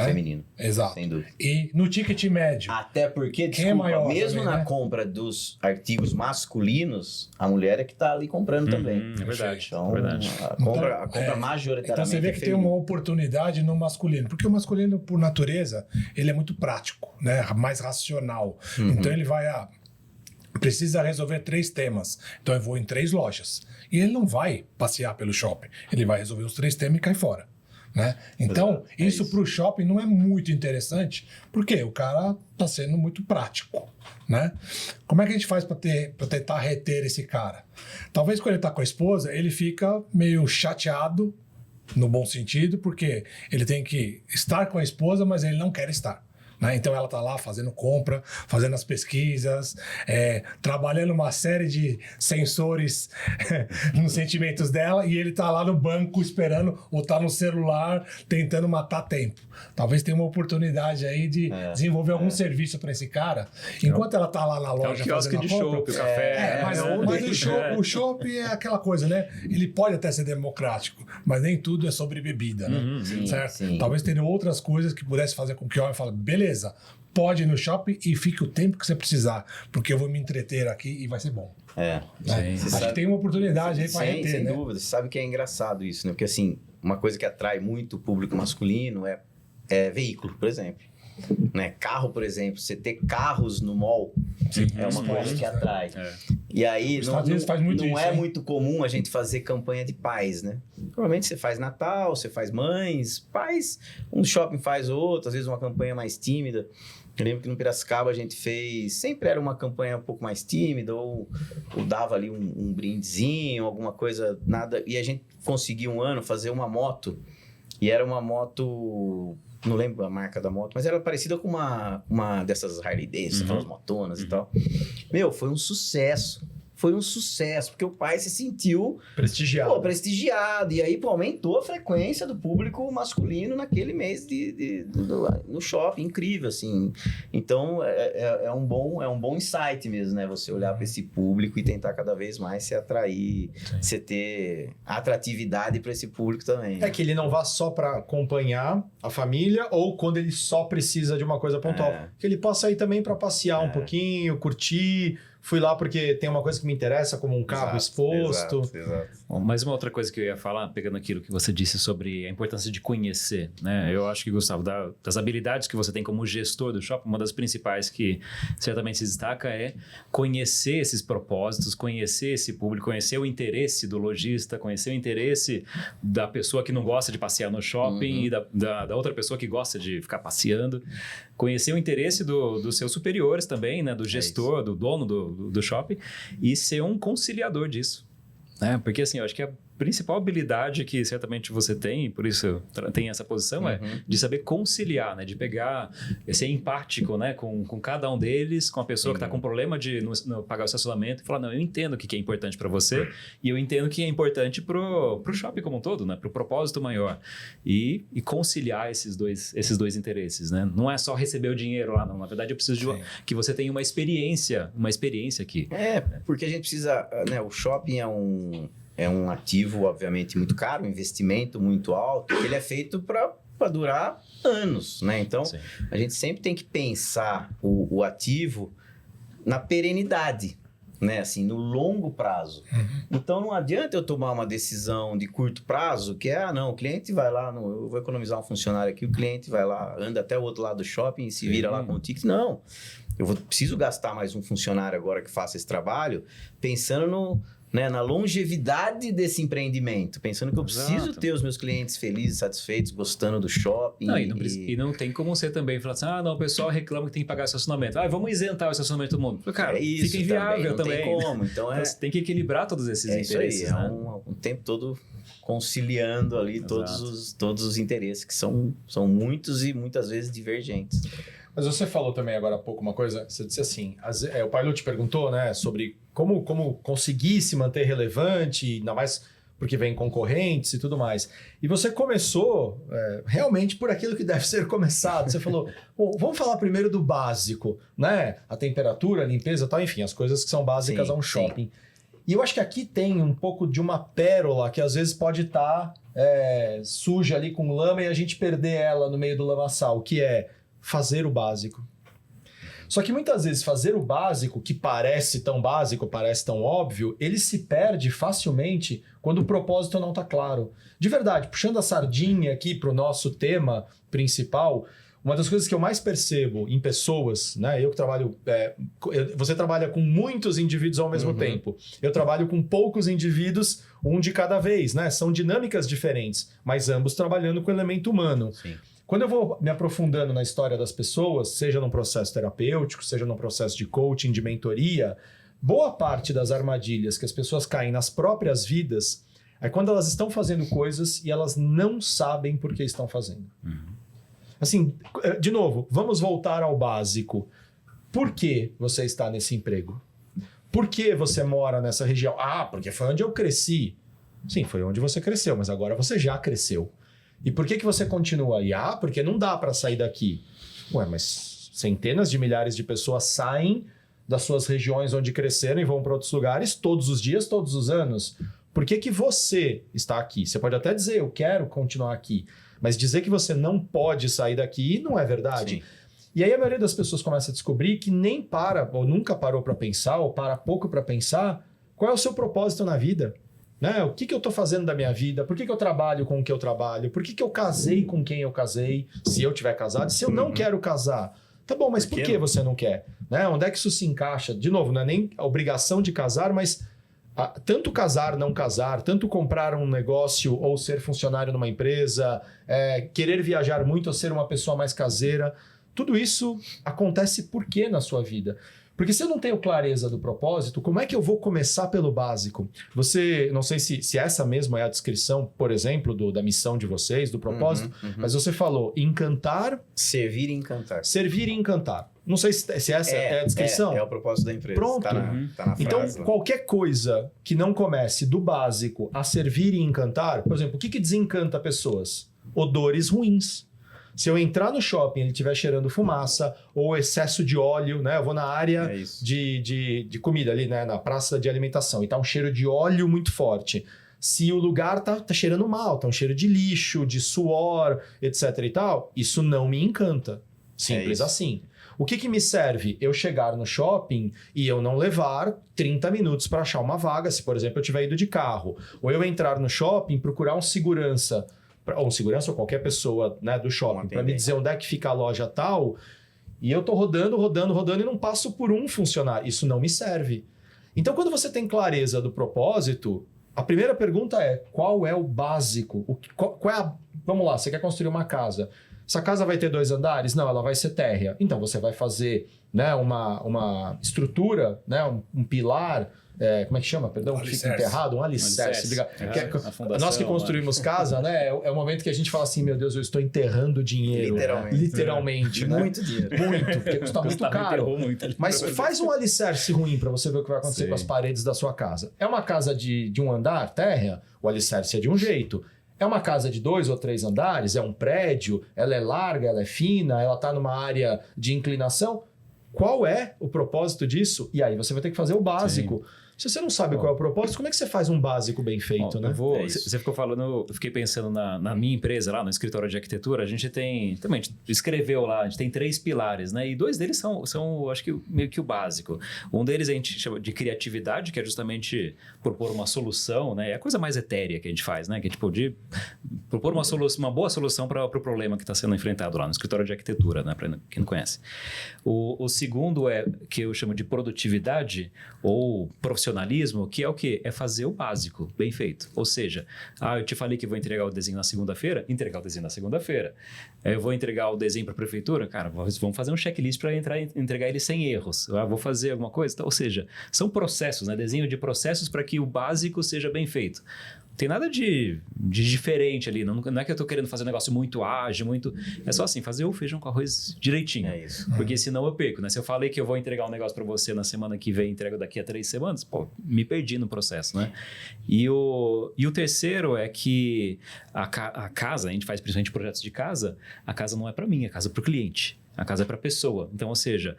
Feminino. Exato. Sem dúvida. E no ticket médio? Até porque, quem é maior mesmo também, na né? compra dos artigos masculinos, a mulher é que está ali comprando também. É verdade. Então, é verdade. a compra majoritariamente Então você vê que tem uma oportunidade no masculino. Porque o masculino, por natureza, ele é muito prático, né? Mais racional. Então ele vai... precisa resolver 3 temas. Então eu vou em 3 lojas. E ele não vai passear pelo shopping. Ele vai resolver os 3 temas e cai fora. Né? Então, isso para o shopping não é muito interessante, porque o cara está sendo muito prático. Né? Como é que a gente faz para tentar reter esse cara? Talvez quando ele está com a esposa, ele fica meio chateado, no bom sentido, porque ele tem que estar com a esposa, mas ele não quer estar. Né? Então ela está lá fazendo compra, fazendo as pesquisas, trabalhando uma série de sensores nos sentimentos dela, e ele está lá no banco esperando, ou está no celular tentando matar tempo. Talvez tenha uma oportunidade aí de desenvolver algum serviço para esse cara, enquanto ela está lá na loja fazendo a compra. Chopp, o café. Mas o chopp é aquela coisa, né? Ele pode até ser democrático, mas nem tudo é sobre bebida, né? Certo? Sim. Talvez tenham outras coisas que pudesse fazer com que o homem fale, beleza, pode ir no shopping e fique o tempo que você precisar, porque eu vou me entreter aqui e vai ser bom. Acho que tem uma oportunidade aí para reter, sem né? dúvida. Você sabe que é engraçado isso, né? Porque assim, uma coisa que atrai muito o público masculino é veículo, por exemplo. Né? Carro, por exemplo, você ter carros no mall é uma coisa que atrai. E aí, não é muito comum a gente fazer campanha de pais, né? Provavelmente você faz Natal, você faz mães, pais, um shopping faz outro, às vezes uma campanha mais tímida. Eu lembro que no Piracicaba a gente fez, sempre era uma campanha um pouco mais tímida, ou dava ali um brindezinho, alguma coisa, nada. E a gente conseguiu um ano fazer uma moto, e era uma moto... Não lembro a marca da moto, mas era parecida com uma dessas Harley Davidson, aquelas motonas e tal. Meu, foi um sucesso. Foi um sucesso, porque o pai se sentiu... prestigiado. E aí, aumentou a frequência do público masculino naquele mês no shopping. Incrível, assim. Então, é um bom insight mesmo, né? Você olhar para esse público e tentar cada vez mais se atrair, você ter atratividade para esse público também. É que ele não vá só para acompanhar a família, ou quando ele só precisa de uma coisa pontual. Que ele possa ir também para passear um pouquinho, curtir... Fui lá porque tem uma coisa que me interessa, como um carro exposto. Exato. Bom, mais uma outra coisa que eu ia falar, pegando aquilo que você disse sobre a importância de conhecer, né? Eu acho que, Gustavo, das habilidades que você tem como gestor do shopping, uma das principais que certamente se destaca é conhecer esses propósitos, conhecer esse público, conhecer o interesse do lojista, conhecer o interesse da pessoa que não gosta de passear no shopping e da outra pessoa que gosta de ficar passeando. Conhecer o interesse dos seus superiores também, né? Do gestor, do dono do shopping, e ser um conciliador disso. Né? Porque assim, eu acho que a principal habilidade que certamente você tem, por isso tem essa posição, é de saber conciliar, né? De pegar, ser empático, né? Com cada um deles, com a pessoa que está com problema de não pagar o estacionamento, e falar, não, eu entendo o que é importante para você e eu entendo o que é importante pro shopping como um todo, né? Pro propósito maior. E conciliar esses dois interesses, né? Não é só receber o dinheiro lá, não. Na verdade, eu preciso que você tenha uma experiência aqui. Porque a gente precisa, né? O shopping é um ativo, obviamente, muito caro, um investimento muito alto, que ele é feito para para durar anos, né? Então, Sim. a gente sempre tem que pensar o ativo na perenidade, né? Assim, no longo prazo. Então, não adianta eu tomar uma decisão de curto prazo, que é, não, o cliente vai lá, eu vou economizar um funcionário aqui, o cliente vai lá, anda até o outro lado do shopping e se vira lá com o ticket. Não, preciso gastar mais um funcionário agora que faça esse trabalho, pensando na longevidade desse empreendimento, pensando que eu preciso ter os meus clientes felizes, satisfeitos, gostando do shopping. Não, e não tem como você também falar assim, não, o pessoal reclama que tem que pagar estacionamento. Vamos isentar o estacionamento do mundo. Cara, isso, fica inviável também. Não tem como. Então, você tem que equilibrar todos esses interesses. Isso aí, um tempo todo conciliando ali todos os interesses, que são muitos e muitas vezes divergentes. Mas você falou também agora há pouco uma coisa, você disse assim, o Pailo te perguntou, né, sobre como conseguir se manter relevante, ainda mais porque vem concorrentes e tudo mais. E você começou realmente por aquilo que deve ser começado. Você falou, vamos falar primeiro do básico, né? A temperatura, a limpeza e tal, enfim, as coisas que são básicas a um shopping. E eu acho que aqui tem um pouco de uma pérola que às vezes pode estar suja ali com lama e a gente perder ela no meio do lamaçal, que é fazer o básico. Só que muitas vezes fazer o básico, que parece tão básico, parece tão óbvio, ele se perde facilmente quando o propósito não está claro. De verdade, puxando a sardinha aqui para o nosso tema principal, uma das coisas que eu mais percebo em pessoas, né? Eu que trabalho... você trabalha com muitos indivíduos ao mesmo tempo. Eu trabalho com poucos indivíduos, um de cada vez, né? São dinâmicas diferentes, mas ambos trabalhando com o elemento humano. Sim. Quando eu vou me aprofundando na história das pessoas, seja num processo terapêutico, seja num processo de coaching, de mentoria, boa parte das armadilhas que as pessoas caem nas próprias vidas é quando elas estão fazendo coisas e elas não sabem por que estão fazendo. Assim, de novo, vamos voltar ao básico. Por que você está nesse emprego? Por que você mora nessa região? Porque foi onde eu cresci. Sim, foi onde você cresceu, mas agora você já cresceu. E por que você continua aí? Porque não dá para sair daqui. Mas centenas de milhares de pessoas saem das suas regiões onde cresceram e vão para outros lugares todos os dias, todos os anos. Por que você está aqui? Você pode até dizer, eu quero continuar aqui. Mas dizer que você não pode sair daqui não é verdade. Sim. E aí a maioria das pessoas começa a descobrir que nem para, ou nunca parou para pensar, ou para pouco para pensar, qual é o seu propósito na vida. Né? O que eu estou fazendo da minha vida? Por que eu trabalho com o que eu trabalho? Por que eu casei com quem eu casei? Se eu tiver casado, se eu não quero casar. Tá bom, mas por que você não quer? Né? Onde é que isso se encaixa? De novo, não é nem a obrigação de casar, mas tanto casar, não casar, tanto comprar um negócio ou ser funcionário numa empresa, querer viajar muito ou ser uma pessoa mais caseira, tudo isso acontece por quê na sua vida? Porque se eu não tenho clareza do propósito, como é que eu vou começar pelo básico? Você, não sei se essa mesma é a descrição, por exemplo, da missão de vocês, do propósito, mas você falou encantar... Servir e encantar. Servir e encantar. Não sei se essa é a descrição. É o propósito da empresa. Pronto. Tá na então, frase, qualquer coisa que não comece do básico a servir e encantar, por exemplo, o que desencanta pessoas? Odores ruins. Se eu entrar no shopping e ele estiver cheirando fumaça ou excesso de óleo, né? Eu vou na área de comida ali, né? Na praça de alimentação e tá um cheiro de óleo muito forte. Se o lugar tá cheirando mal, tá um cheiro de lixo, de suor, etc e tal, isso não me encanta. Simples assim. O que me serve? Eu chegar no shopping e eu não levar 30 minutos para achar uma vaga, se, por exemplo, eu tiver ido de carro. Ou eu entrar no shopping, procurar um segurança ou qualquer pessoa, né, do shopping, para me dizer onde é que fica a loja tal, e eu tô rodando e não passo por um funcionário. Isso não me serve. Então, quando você tem clareza do propósito, a primeira pergunta é, qual é o básico? Vamos lá, você quer construir uma casa. Essa casa vai ter 2 andares? Não, ela vai ser térrea. Então, você vai fazer, né, uma estrutura, né, um pilar... como é que chama? Perdão, que fica enterrado? Um alicerce. Nós que construímos casa, né? É o momento que a gente fala assim, meu Deus, eu estou enterrando dinheiro. Literalmente. Né? Muito dinheiro. Muito, porque custa muito caro. Mas faz um alicerce ruim para você ver o que vai acontecer com as paredes da sua casa. É uma casa de 1 andar, térrea, o alicerce é de um jeito. É uma casa de 2 ou 3 andares, é um prédio, ela é larga, ela é fina, ela está numa área de inclinação. Qual é o propósito disso? E aí você vai ter que fazer o básico. Sim. Se você não sabe qual é o propósito, como é que você faz um básico bem feito, né? Você ficou falando, eu fiquei pensando na minha empresa lá, no escritório de arquitetura, a gente escreveu lá, a gente tem 3 pilares, né? E 2 deles são, acho que meio que o básico. Um deles a gente chama de criatividade, que é justamente propor uma solução, né? É a coisa mais etérea que a gente faz, né? Que é tipo de propor uma boa solução para o problema que está sendo enfrentado lá no escritório de arquitetura, né? Para quem não conhece. O segundo é que eu chamo de produtividade ou profissionalismo, que é o quê? É fazer o básico, bem feito. Ou seja, eu te falei que vou entregar o desenho na segunda-feira, entregar o desenho na segunda-feira. Eu vou entregar o desenho para a prefeitura, cara, vamos fazer um checklist para entregar ele sem erros. Vou fazer alguma coisa? Ou seja, são processos, né? Desenho de processos para que o básico seja bem feito. Tem nada de diferente ali. Não é que eu tô querendo fazer um negócio muito ágil, É só assim, fazer o feijão com arroz direitinho. É isso. Porque senão eu perco, né? Se eu falei que eu vou entregar um negócio para você na semana que vem, entrego daqui a 3 semanas, me perdi no processo, né? E o terceiro é que a casa, a gente faz principalmente projetos de casa, a casa não é para mim, a casa é para o cliente. A casa é para a pessoa. Então, ou seja,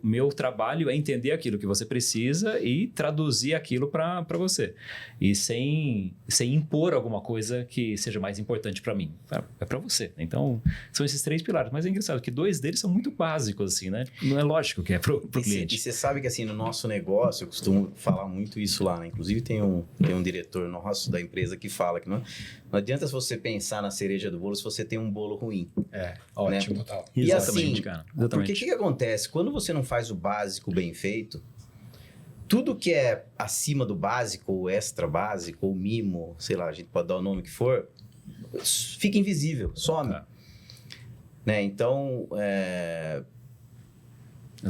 meu trabalho é entender aquilo que você precisa e traduzir aquilo para você. E sem impor alguma coisa que seja mais importante para mim. É para você. Então, são esses 3 pilares. Mas é engraçado que 2 deles são muito básicos, assim, né? Não é lógico que é para o cliente. E você sabe que, assim, no nosso negócio, eu costumo falar muito isso lá, né? Inclusive, tem um diretor nosso da empresa que fala que não adianta você pensar na cereja do bolo se você tem um bolo ruim. Ótimo. Né? E Exatamente, assim, cara. Porque o que acontece? Quando você não faz o básico bem feito, tudo que é acima do básico, ou extra básico, ou mimo, sei lá, a gente pode dar o nome que for, fica invisível, some. Né? Então,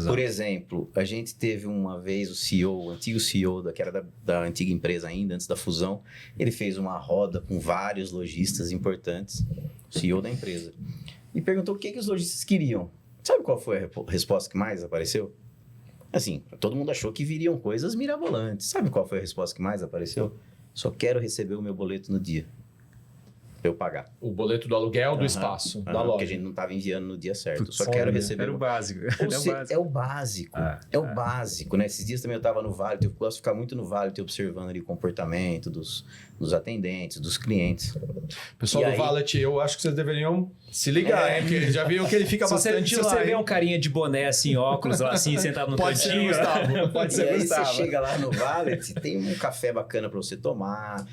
por exemplo, a gente teve uma vez o antigo CEO, que era da antiga empresa ainda, antes da fusão, ele fez uma roda com vários lojistas importantes, CEO da empresa, e perguntou o que os lojistas queriam. Sabe qual foi a resposta que mais apareceu? Assim, todo mundo achou que viriam coisas mirabolantes. Sabe qual foi a resposta que mais apareceu? Só quero receber o meu boleto no dia. Pra eu pagar. O boleto do aluguel do espaço, da loja. Porque a gente não estava enviando no dia certo. Só quero receber. Era o básico. É o básico. É o básico, né? Esses dias também eu estava no Vale, eu gosto de ficar muito no Vale, observando ali o comportamento dos atendentes, dos clientes. Pessoal do Valet, eu acho que vocês deveriam se ligar, hein? Porque já viram que ele fica bastante se você vê um carinha de boné, assim, óculos, lá, assim, sentado no cantinho... Pode ser aí Gustavo. Você chega lá no Valet, tem um café bacana para você tomar,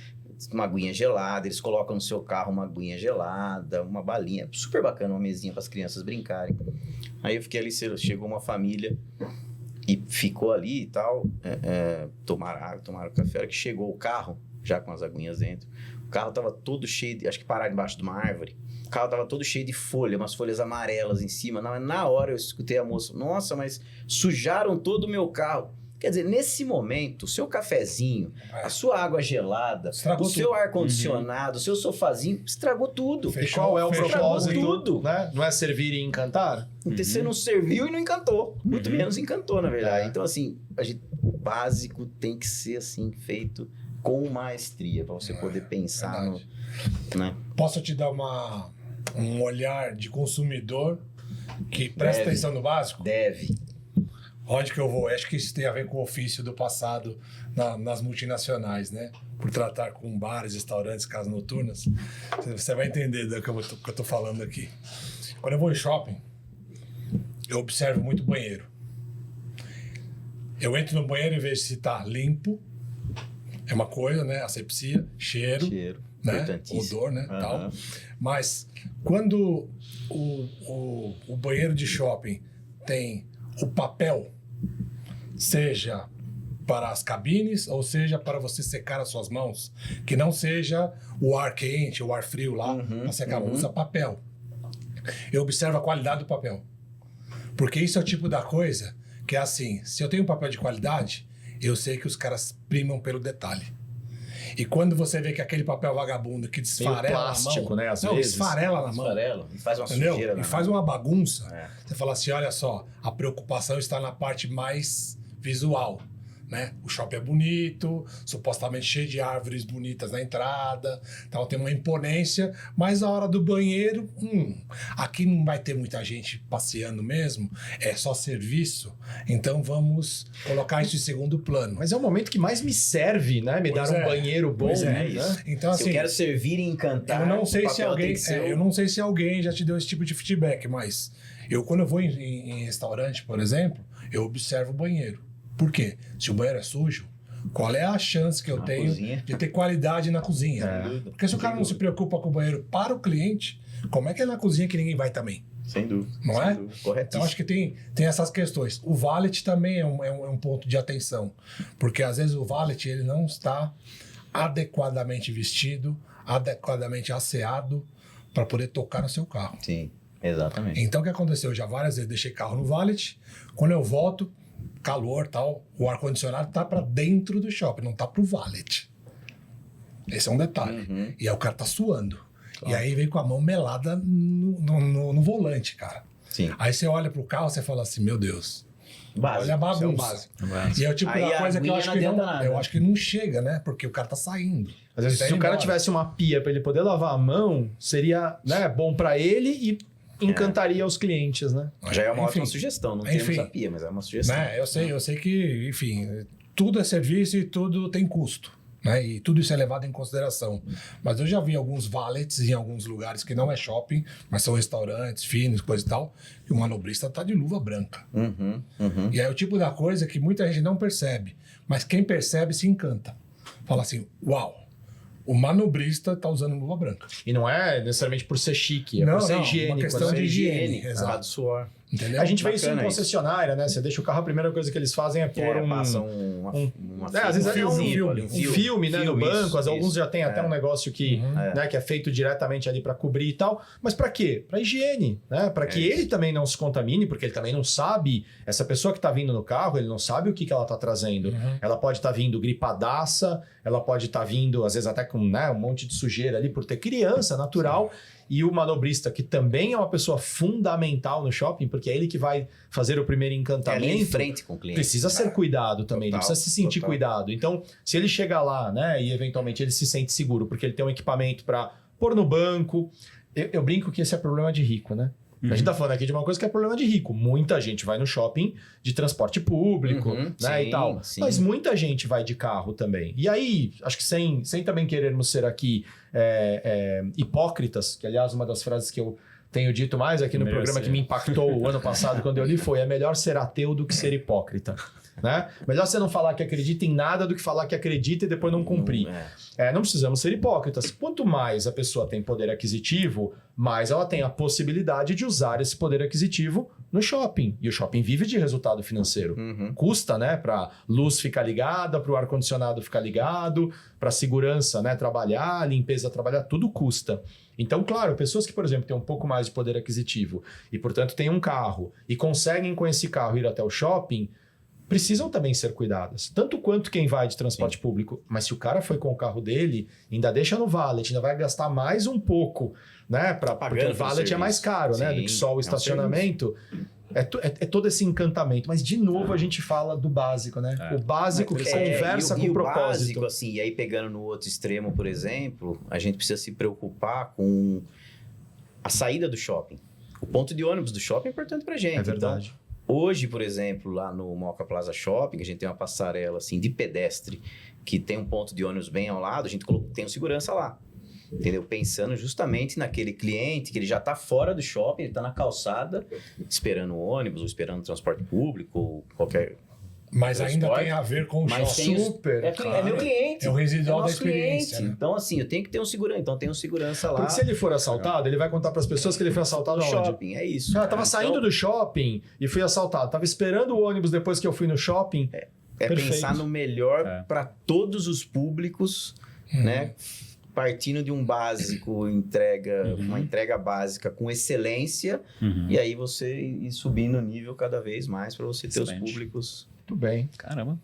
uma aguinha gelada, eles colocam no seu carro uma aguinha gelada, uma balinha, super bacana, uma mesinha para as crianças brincarem. Aí eu fiquei ali, chegou uma família e ficou ali e tal, tomaram água, tomaram café, a hora que chegou o carro, já com as aguinhas dentro, o carro tava todo cheio de, acho que pararam embaixo de uma árvore, o carro tava todo cheio de folha, umas folhas amarelas em cima. Na hora eu escutei a moça, nossa, mas sujaram todo o meu carro. Quer dizer, nesse momento, o seu cafezinho, a sua água gelada, estragou o seu ar-condicionado, o seu sofazinho, estragou tudo. Fechou, qual é o propósito? Tudo. Né? Não é servir e encantar? Você não serviu e não encantou. Muito menos encantou, na verdade. Então, assim, o básico tem que ser assim, feito com maestria, para você poder pensar no... Né? Posso te dar um olhar de consumidor que presta atenção no básico? Deve. Onde que eu vou? Acho que isso tem a ver com o ofício do passado nas multinacionais, né? Por tratar com bares, restaurantes, casas noturnas. Você vai entender do que eu tô falando aqui. Quando eu vou em shopping, eu observo muito banheiro. Eu entro no banheiro e vejo se tá limpo. É uma coisa, né? Asepsia, cheiro, né? Odor, né? Tal. Mas quando o banheiro de shopping tem o papel, seja para as cabines ou seja para você secar as suas mãos, que não seja o ar quente, o ar frio lá para secar, usa papel. Eu observo a qualidade do papel, porque isso é o tipo da coisa que é assim, se eu tenho um papel de qualidade, eu sei que os caras primam pelo detalhe. E quando você vê que aquele papel vagabundo que desfarela plástico, na mão... né? Às vezes. Desfarela na mão. Desfarela. E faz uma sujeira. E faz uma bagunça. Você fala assim, olha só, a preocupação está na parte mais visual, né? O shopping é bonito, supostamente cheio de árvores bonitas na entrada, então tem uma imponência, mas a hora do banheiro, aqui não vai ter muita gente passeando mesmo, é só serviço, então vamos colocar isso em segundo plano. Mas é o momento que mais me serve, né? Me dar um banheiro bom, né? Então, se eu quero servir e encantar, eu não sei se alguém já te deu esse tipo de feedback, mas quando eu vou em restaurante, por exemplo, eu observo o banheiro. Por quê? Se o banheiro é sujo, qual é a chance que eu tenho de ter qualidade na cozinha? Porque se o cara não se preocupa com o banheiro para o cliente, como é que é na cozinha que ninguém vai também? Sem dúvida. Não é? Correto. Então acho que tem essas questões. O valet também é um ponto de atenção. Porque às vezes o valet ele não está adequadamente vestido, adequadamente asseado para poder tocar no seu carro. Sim, exatamente. Então o que aconteceu? Eu já várias vezes deixei carro no valet, quando eu volto, calor tal, o ar-condicionado tá para dentro do shopping, não tá pro valet. Esse é um detalhe. E aí o cara tá suando. E aí vem com a mão melada no volante, cara. Sim. Aí você olha pro carro e você fala assim, meu Deus, olha a bagunça. Básico. E é o tipo da coisa que eu acho que não chega, né? Porque o cara tá saindo. Às vezes, se o cara tivesse uma pia para ele poder lavar a mão, seria, né, bom para ele e encantaria os clientes, né? Já é uma ótima sugestão, não temos a pia, mas é uma sugestão. Né? Eu sei que, enfim, tudo é serviço e tudo tem custo. Né? E tudo isso é levado em consideração. Mas eu já vi alguns valets em alguns lugares que não é shopping, mas são restaurantes finos, coisa e tal, e o manobrista tá de luva branca. E aí é o tipo da coisa que muita gente não percebe, mas quem percebe se encanta. Fala assim, uau, o manobrista tá usando luva branca. E não é necessariamente por ser chique, é por ser higiênico. Uma questão de higiene. Exato. Do suor. Entendeu? A gente vê isso em concessionária, né? Você deixa o carro, a primeira coisa que eles fazem é pôr às vezes é um filme, né, no banco. Alguns já tem até um negócio que, né, que é feito diretamente ali para cobrir e tal. Mas para quê? Para higiene, né? Para que ele também não se contamine, porque ele também não sabe, essa pessoa que tá vindo no carro, ele não sabe o que ela tá trazendo. Ela pode estar vindo gripadaça, ela pode estar vindo, às vezes, até com, né, um monte de sujeira ali por ter criança, natural. E o manobrista, que também é uma pessoa fundamental no shopping, porque é ele que vai fazer o primeiro encantamento. É ali em frente com o cliente. Precisa ser cuidado também, ele precisa se sentir cuidado. Então, se ele chegar lá, né, e eventualmente ele se sente seguro, porque ele tem um equipamento para pôr no banco. Eu brinco que esse é problema de rico, né? A gente tá falando aqui de uma coisa que é problema de rico. Muita gente vai no shopping de transporte público, né, sim, e tal. Sim. Mas muita gente vai de carro também. E aí, acho que sem também querermos ser aqui hipócritas, que aliás uma das frases que eu tenho dito mais aqui no programa que me impactou o ano passado quando eu li foi: é melhor ser ateu do que ser hipócrita. Né? Melhor você não falar que acredita em nada do que falar que acredita e depois não cumprir. Não precisamos ser hipócritas. Quanto mais a pessoa tem poder aquisitivo, mais ela tem a possibilidade de usar esse poder aquisitivo no shopping. E o shopping vive de resultado financeiro. Custa, né? Para luz ficar ligada, para o ar-condicionado ficar ligado, para segurança, né, trabalhar, limpeza trabalhar, tudo custa. Então, claro, pessoas que, por exemplo, têm um pouco mais de poder aquisitivo e, portanto, têm um carro e conseguem com esse carro ir até o shopping, precisam também ser cuidadas. Tanto quanto quem vai de transporte público. Mas se o cara foi com o carro dele, ainda deixa no valet, ainda vai gastar mais um pouco, né? Porque o valet é mais caro, né? Do que só o estacionamento. É todo esse encantamento. Mas, de novo, a gente fala do básico, né? O básico que conversa com o propósito. Básico, assim, e aí pegando no outro extremo, por exemplo, a gente precisa se preocupar com a saída do shopping. O ponto de ônibus do shopping é importante pra gente. É verdade. Então, hoje, por exemplo, lá no Moca Plaza Shopping, a gente tem uma passarela assim, de pedestre, que tem um ponto de ônibus bem ao lado, a gente tem um segurança lá. Entendeu? Pensando justamente naquele cliente que ele já está fora do shopping, ele está na calçada, esperando o ônibus, ou esperando o transporte público, ou qualquer... Mas ainda tem a ver com o shopping. Super. É meu cliente. É o residual da nosso experiência. Né? Então, assim, eu tenho que ter um segurança. Então, tem um segurança lá. Porque se ele for assaltado, ele vai contar para as pessoas que ele foi assaltado no onde? Shopping, é isso. Eu tava saindo do shopping e fui assaltado. Tava esperando o ônibus depois que eu fui no shopping. É pensar no melhor para todos os públicos, né? Partindo de um básico, uma entrega básica com excelência, e aí você ir subindo o nível cada vez mais para você ter os públicos. Muito bem. Caramba.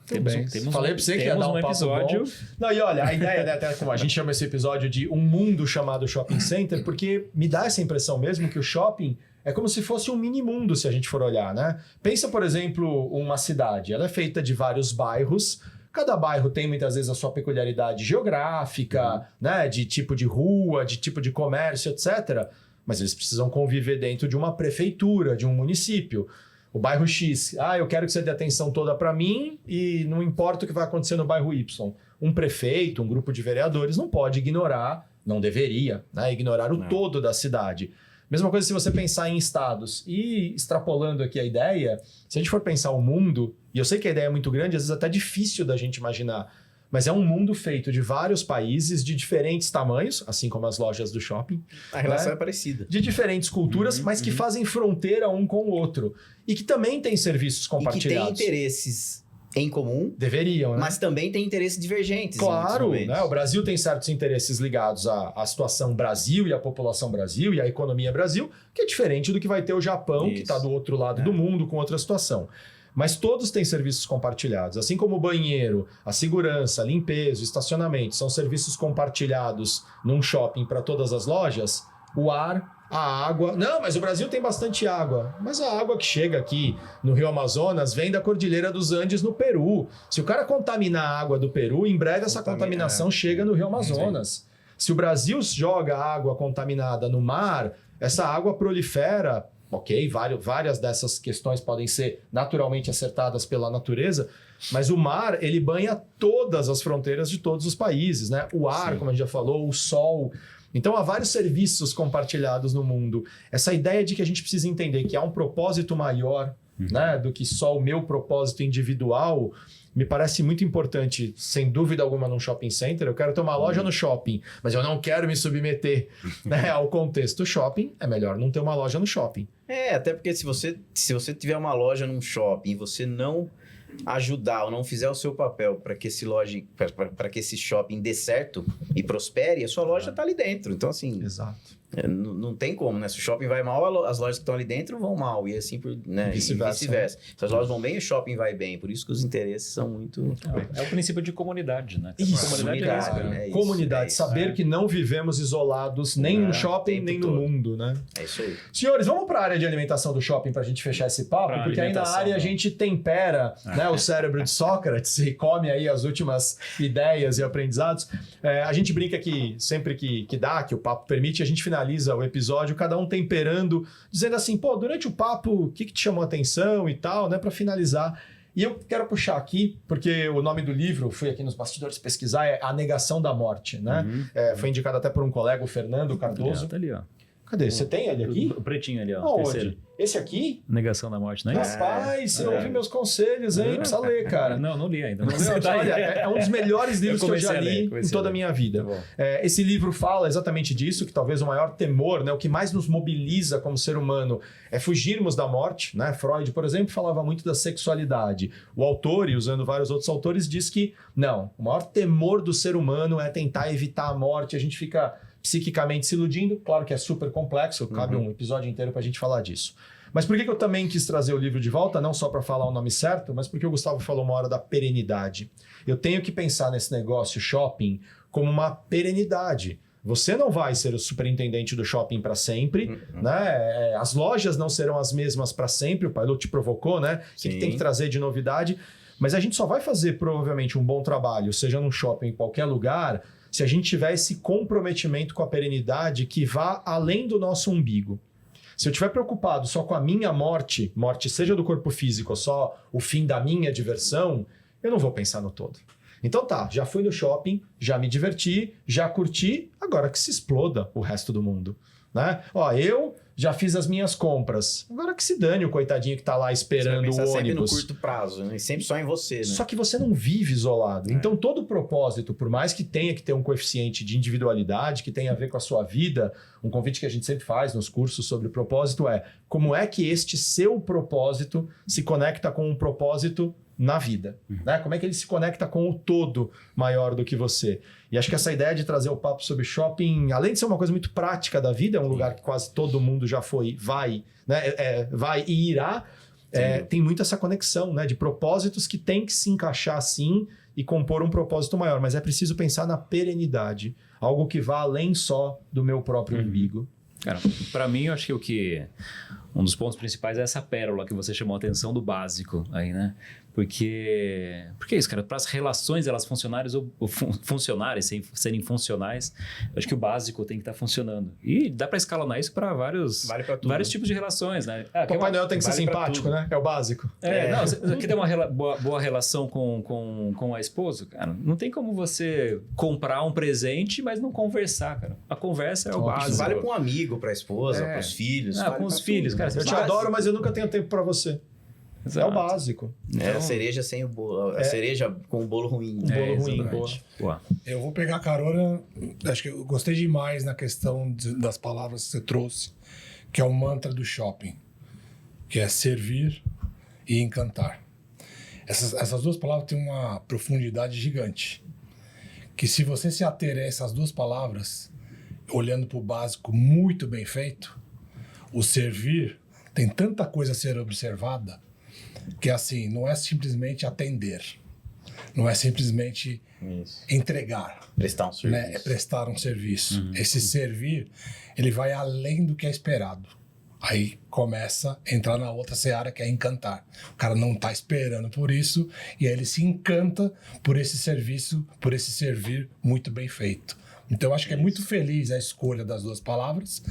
Falei pra você que ia dar um episódio. Não, e olha, a ideia, né, até como a gente chama esse episódio de um mundo chamado shopping center, porque me dá essa impressão mesmo que o shopping é como se fosse um mini mundo, se a gente for olhar, né? Pensa, por exemplo, uma cidade. Ela é feita de vários bairros. Cada bairro tem, muitas vezes, a sua peculiaridade geográfica, né? De tipo de rua, de tipo de comércio, etc. Mas eles precisam conviver dentro de uma prefeitura, de um município. O bairro X, eu quero que você dê atenção toda para mim e não importa o que vai acontecer no bairro Y. Um prefeito, um grupo de vereadores não pode ignorar, não deveria, né? Ignorar o todo da cidade. Mesma coisa se você pensar em estados. E extrapolando aqui a ideia, se a gente for pensar o mundo, e eu sei que a ideia é muito grande, às vezes até difícil da gente imaginar, mas é um mundo feito de vários países, de diferentes tamanhos, assim como as lojas do shopping. A relação é parecida. De diferentes culturas, mas que fazem fronteira um com o outro. E que também têm serviços compartilhados. E que têm interesses em comum. Deveriam, né? Mas também tem interesses divergentes. Claro, né? O Brasil tem certos interesses ligados à situação Brasil e à população Brasil e à economia Brasil, que é diferente do que vai ter o Japão, que está do outro lado do mundo com outra situação. Mas todos têm serviços compartilhados. Assim como o banheiro, a segurança, a limpeza, o estacionamento são serviços compartilhados num shopping para todas as lojas, o ar, a água... Não, mas o Brasil tem bastante água. Mas a água que chega aqui no Rio Amazonas vem da Cordilheira dos Andes no Peru. Se o cara contaminar a água do Peru, em breve essa contaminação chega no Rio Amazonas. Se o Brasil joga água contaminada no mar, essa água prolifera... Ok, várias dessas questões podem ser naturalmente acertadas pela natureza, mas o mar, ele banha todas as fronteiras de todos os países, né? O ar, como a gente já falou, o sol. Então, há vários serviços compartilhados no mundo. Essa ideia de que a gente precisa entender que há um propósito maior, né, do que só o meu propósito individual, me parece muito importante, sem dúvida alguma, num shopping center. Eu quero ter uma loja no shopping, mas eu não quero me submeter, né, ao contexto shopping. É melhor não ter uma loja no shopping. Até porque se você tiver uma loja num shopping e você não ajudar ou não fizer o seu papel para que esse shopping dê certo e prospere, a sua loja está ali dentro. Então, assim... Exato. Não tem como, né? Se o shopping vai mal, as lojas que estão ali dentro vão mal. E assim, né? Vice-versa. Se as lojas vão bem, o shopping vai bem. Por isso que os interesses são muito... É o princípio de comunidade, né? Isso, comunidade é isso, né? Comunidade, saber que não vivemos isolados nem no shopping, nem no mundo, né? É isso aí. Senhores, vamos para a área de alimentação do shopping para a gente fechar esse papo, porque aí na área a gente tempera, né, o cérebro de Sócrates e come aí as últimas ideias e aprendizados. A gente brinca que sempre que dá, que o papo permite, a gente finaliza o episódio, cada um temperando, dizendo assim, durante o papo, o que te chamou a atenção e tal, né, para finalizar. E eu quero puxar aqui, porque o nome do livro, fui aqui nos bastidores pesquisar, é A Negação da Morte, né? Foi indicado até por um colega, o Fernando Cardoso. Tá ali, ó. Cadê? Você tem ele aqui? O pretinho ali, ó. Onde? Esse aqui? Negação da Morte, não é isso? Rapaz, você ouviu meus conselhos, hein? Precisa ler, cara. Não li ainda. Olha, é um dos melhores livros que eu já li em toda a minha vida. Esse livro fala exatamente disso, que talvez o maior temor, né, o que mais nos mobiliza como ser humano é fugirmos da morte, né? Freud, por exemplo, falava muito da sexualidade. O autor, e usando vários outros autores, diz que não, o maior temor do ser humano é tentar evitar a morte, a gente fica psiquicamente se iludindo. Claro que é super complexo, cabe um episódio inteiro para a gente falar disso. Mas por que eu também quis trazer o livro de volta? Não só para falar o nome certo, mas porque o Gustavo falou uma hora da perenidade. Eu tenho que pensar nesse negócio shopping como uma perenidade. Você não vai ser o superintendente do shopping para sempre, né? As lojas não serão as mesmas para sempre. O Pailo te provocou, né? O que tem que trazer de novidade? Mas a gente só vai fazer provavelmente um bom trabalho, seja num shopping, em qualquer lugar, se a gente tiver esse comprometimento com a perenidade que vá além do nosso umbigo. Se eu estiver preocupado só com a minha morte seja do corpo físico ou só o fim da minha diversão, eu não vou pensar no todo. Então tá, já fui no shopping, já me diverti, já curti, agora que se exploda o resto do mundo, né? Eu já fiz as minhas compras, agora que se dane o coitadinho que tá lá esperando o ônibus. Sempre no curto prazo, né? Sempre só em você, né? Só que você não vive isolado. Então todo propósito, por mais que tenha que ter um coeficiente de individualidade, que tenha a ver com a sua vida, um convite que a gente sempre faz nos cursos sobre propósito é como é que este seu propósito se conecta com um propósito na vida, né? Como é que ele se conecta com o todo maior do que você? E acho que essa ideia de trazer o papo sobre shopping, além de ser uma coisa muito prática da vida, é um lugar que quase todo mundo já foi, vai, né? Vai e irá, tem muito essa conexão, né? De propósitos que tem que se encaixar sim e compor um propósito maior, mas é preciso pensar na perenidade, algo que vá além só do meu próprio umbigo. Cara, pra mim, eu acho que um dos pontos principais é essa pérola que você chamou a atenção do básico aí, né? Porque é isso, cara. Para as relações elas funcionarem, serem funcionais, eu acho que o básico tem que estar funcionando. E dá para escalonar isso para vários tipos de relações, né? Papai Noel tem que ser simpático, né? É o básico. Não, você quer ter uma boa relação com a esposa, cara, não tem como você comprar um presente, mas não conversar, cara. A conversa é o básico. Vale para um amigo, para a esposa, para os filhos. Com os filhos, cara. Eu te adoro, mas eu nunca tenho tempo para você. Exato. É o básico. Então, a cereja sem o bolo. A cereja com o bolo ruim. Boa. Eu vou pegar carona. Acho que eu gostei demais na questão das palavras que você trouxe, que é o mantra do shopping, que é servir e encantar. Essas duas palavras têm uma profundidade gigante. Que se você se ater a essas duas palavras, olhando para o básico muito bem feito, o servir tem tanta coisa a ser observada que assim, não é simplesmente atender, não é simplesmente entregar. Prestar um serviço. Né? É prestar um serviço. Esse servir, ele vai além do que é esperado. Aí começa a entrar na outra seara, que é encantar. O cara não está esperando por isso, e aí ele se encanta por esse serviço, por esse servir muito bem feito. Então eu acho que é muito feliz a escolha das duas palavras,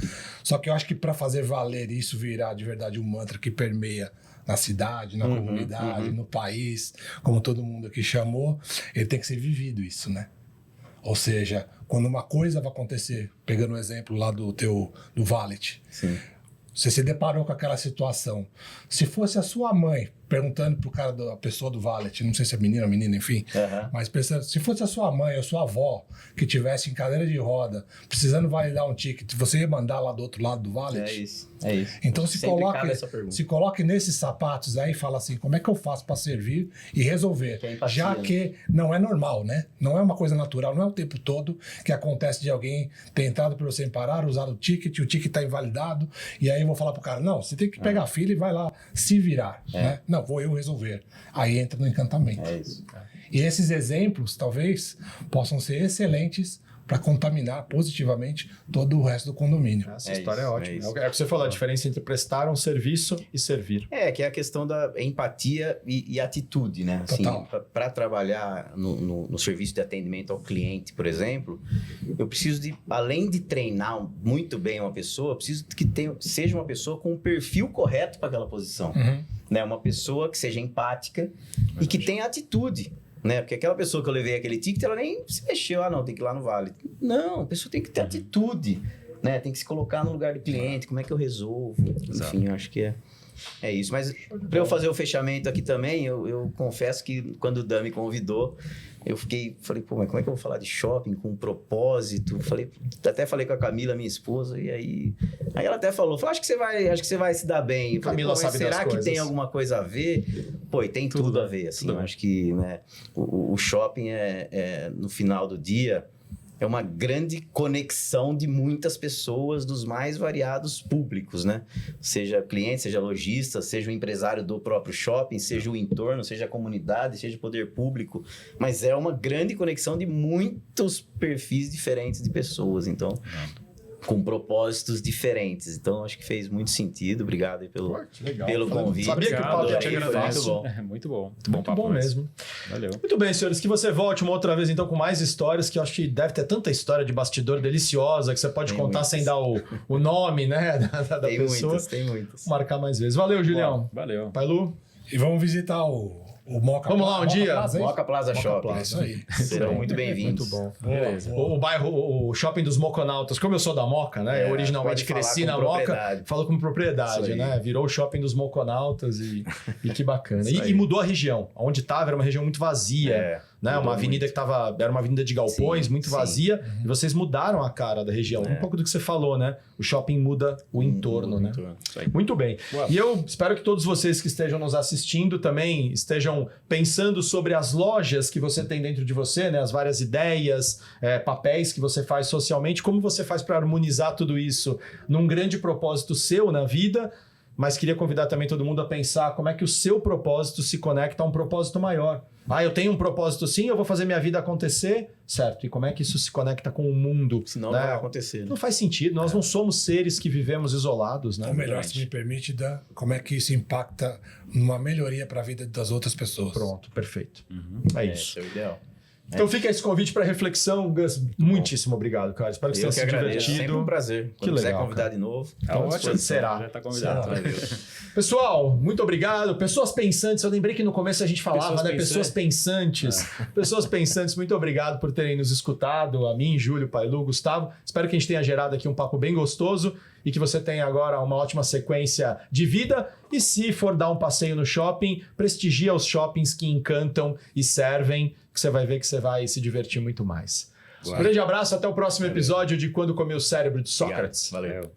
só que eu acho que para fazer valer isso, virar de verdade um mantra que permeia na cidade, na comunidade, no país, como todo mundo aqui chamou, ele tem que ser vivido isso, né? Ou seja, quando uma coisa vai acontecer, pegando o exemplo lá do valet, você se deparou com aquela situação. Se fosse a sua mãe perguntando pro cara, a pessoa do valet, não sei se é menino ou menina, enfim, mas pensando, se fosse a sua mãe ou a sua avó que tivesse em cadeira de roda, precisando validar um ticket, você ia mandar lá do outro lado do valet? É isso. Então se coloque nesses sapatos aí e fala assim, como é que eu faço para servir e resolver? Já que não é normal, né? Não é uma coisa natural, não é o tempo todo que acontece de alguém ter entrado pelo sem parar, usado o ticket está invalidado, e aí eu vou falar pro cara, não, você tem que pegar a fila e vai lá se virar, né? Não, vou eu resolver. Aí entra no encantamento. É isso. E esses exemplos, talvez, possam ser excelentes para contaminar positivamente todo o resto do condomínio. Essa história é ótima. É o que você falou, a diferença entre prestar um serviço e servir. Que é a questão da empatia e atitude, né? Assim, para trabalhar no serviço de atendimento ao cliente, por exemplo, eu preciso além de treinar muito bem uma pessoa, eu preciso que seja uma pessoa com o perfil correto para aquela posição. Né? Uma pessoa que seja empática e que tenha atitude. Né? Porque aquela pessoa que eu levei aquele ticket, ela nem se mexeu, não, tem que ir lá no vale. Não, a pessoa tem que ter atitude, né? Tem que se colocar no lugar do cliente, como é que eu resolvo? Enfim, eu acho que é isso. Mas para eu fazer o fechamento aqui também, eu confesso que quando o Dan me convidou, falei, pô, mas como é que eu vou falar de shopping com propósito? Até falei com a Camila, minha esposa, e aí ela até falou, acho que você vai se dar bem. Eu falei, Camila sabe será das que coisas. Tem alguma coisa a ver? Pô, e tem tudo a ver, assim. Eu acho que, né, o shopping no final do dia, é uma grande conexão de muitas pessoas dos mais variados públicos, né? Seja cliente, seja lojista, seja o empresário do próprio shopping, seja o entorno, seja a comunidade, seja o poder público. Mas é uma grande conexão de muitos perfis diferentes de pessoas, então... com propósitos diferentes. Então, acho que fez muito sentido. Obrigado aí pelo convite. Sabia que o papo ia te agradeço. Muito bom. Muito bom mesmo. Valeu. Muito bem, senhores. Que você volte uma outra vez, então, com mais histórias, que eu acho que deve ter tanta história de bastidor deliciosa que você pode contar sem dar o nome, né, da pessoa. Tem muitas. Marcar mais vezes. Valeu, Julião. Valeu. Pailu. E vamos visitar o Moca. Vamos lá um dia? Moca Plaza Shopping. É isso aí. Serão muito bem-vindos. Muito bom. Beleza. O bairro, o shopping dos Moconautas, como eu sou da Moca, né? Eu originalmente cresci na Moca, falo com propriedade, né? Virou o shopping dos Moconautas e que bacana. E mudou a região. Onde estava era uma região muito vazia. Né? Uma avenida muito. Que era uma avenida de galpões, muito vazia, e vocês mudaram a cara da região. Um pouco do que você falou, né? O shopping muda o entorno, né? Muito bem. E eu espero que todos vocês que estejam nos assistindo também estejam pensando sobre as lojas que você tem dentro de você, né? As várias ideias, papéis que você faz socialmente, como você faz para harmonizar tudo isso num grande propósito seu na vida, mas queria convidar também todo mundo a pensar como é que o seu propósito se conecta a um propósito maior. Eu tenho um propósito sim, eu vou fazer minha vida acontecer, certo? E como é que isso se conecta com o mundo? Senão não vai acontecer. Né? Não faz sentido, nós não somos seres que vivemos isolados, né? Ou melhor, se me permite, como é que isso impacta numa melhoria para a vida das outras pessoas. Pronto, perfeito. É isso. Esse é o ideal. Então fica esse convite para reflexão, Gus. Muitíssimo obrigado, cara. Espero que você tenha se divertido. Sempre um prazer. Quando quiser legal, convidar de novo. Ótimo, será. Já está convidado. Pessoal, muito obrigado. Pessoas pensantes, eu lembrei que no começo a gente falava, Pessoas pensantes. Pessoas pensantes, muito obrigado por terem nos escutado. A mim, Júlio, Pailu, Gustavo. Espero que a gente tenha gerado aqui um papo bem gostoso e que você tenha agora uma ótima sequência de vida. E se for dar um passeio no shopping, prestigia os shoppings que encantam e servem, que você vai ver que você vai se divertir muito mais. Um grande abraço, até o próximo episódio de Quando Comeu o Cérebro de Sócrates. Valeu.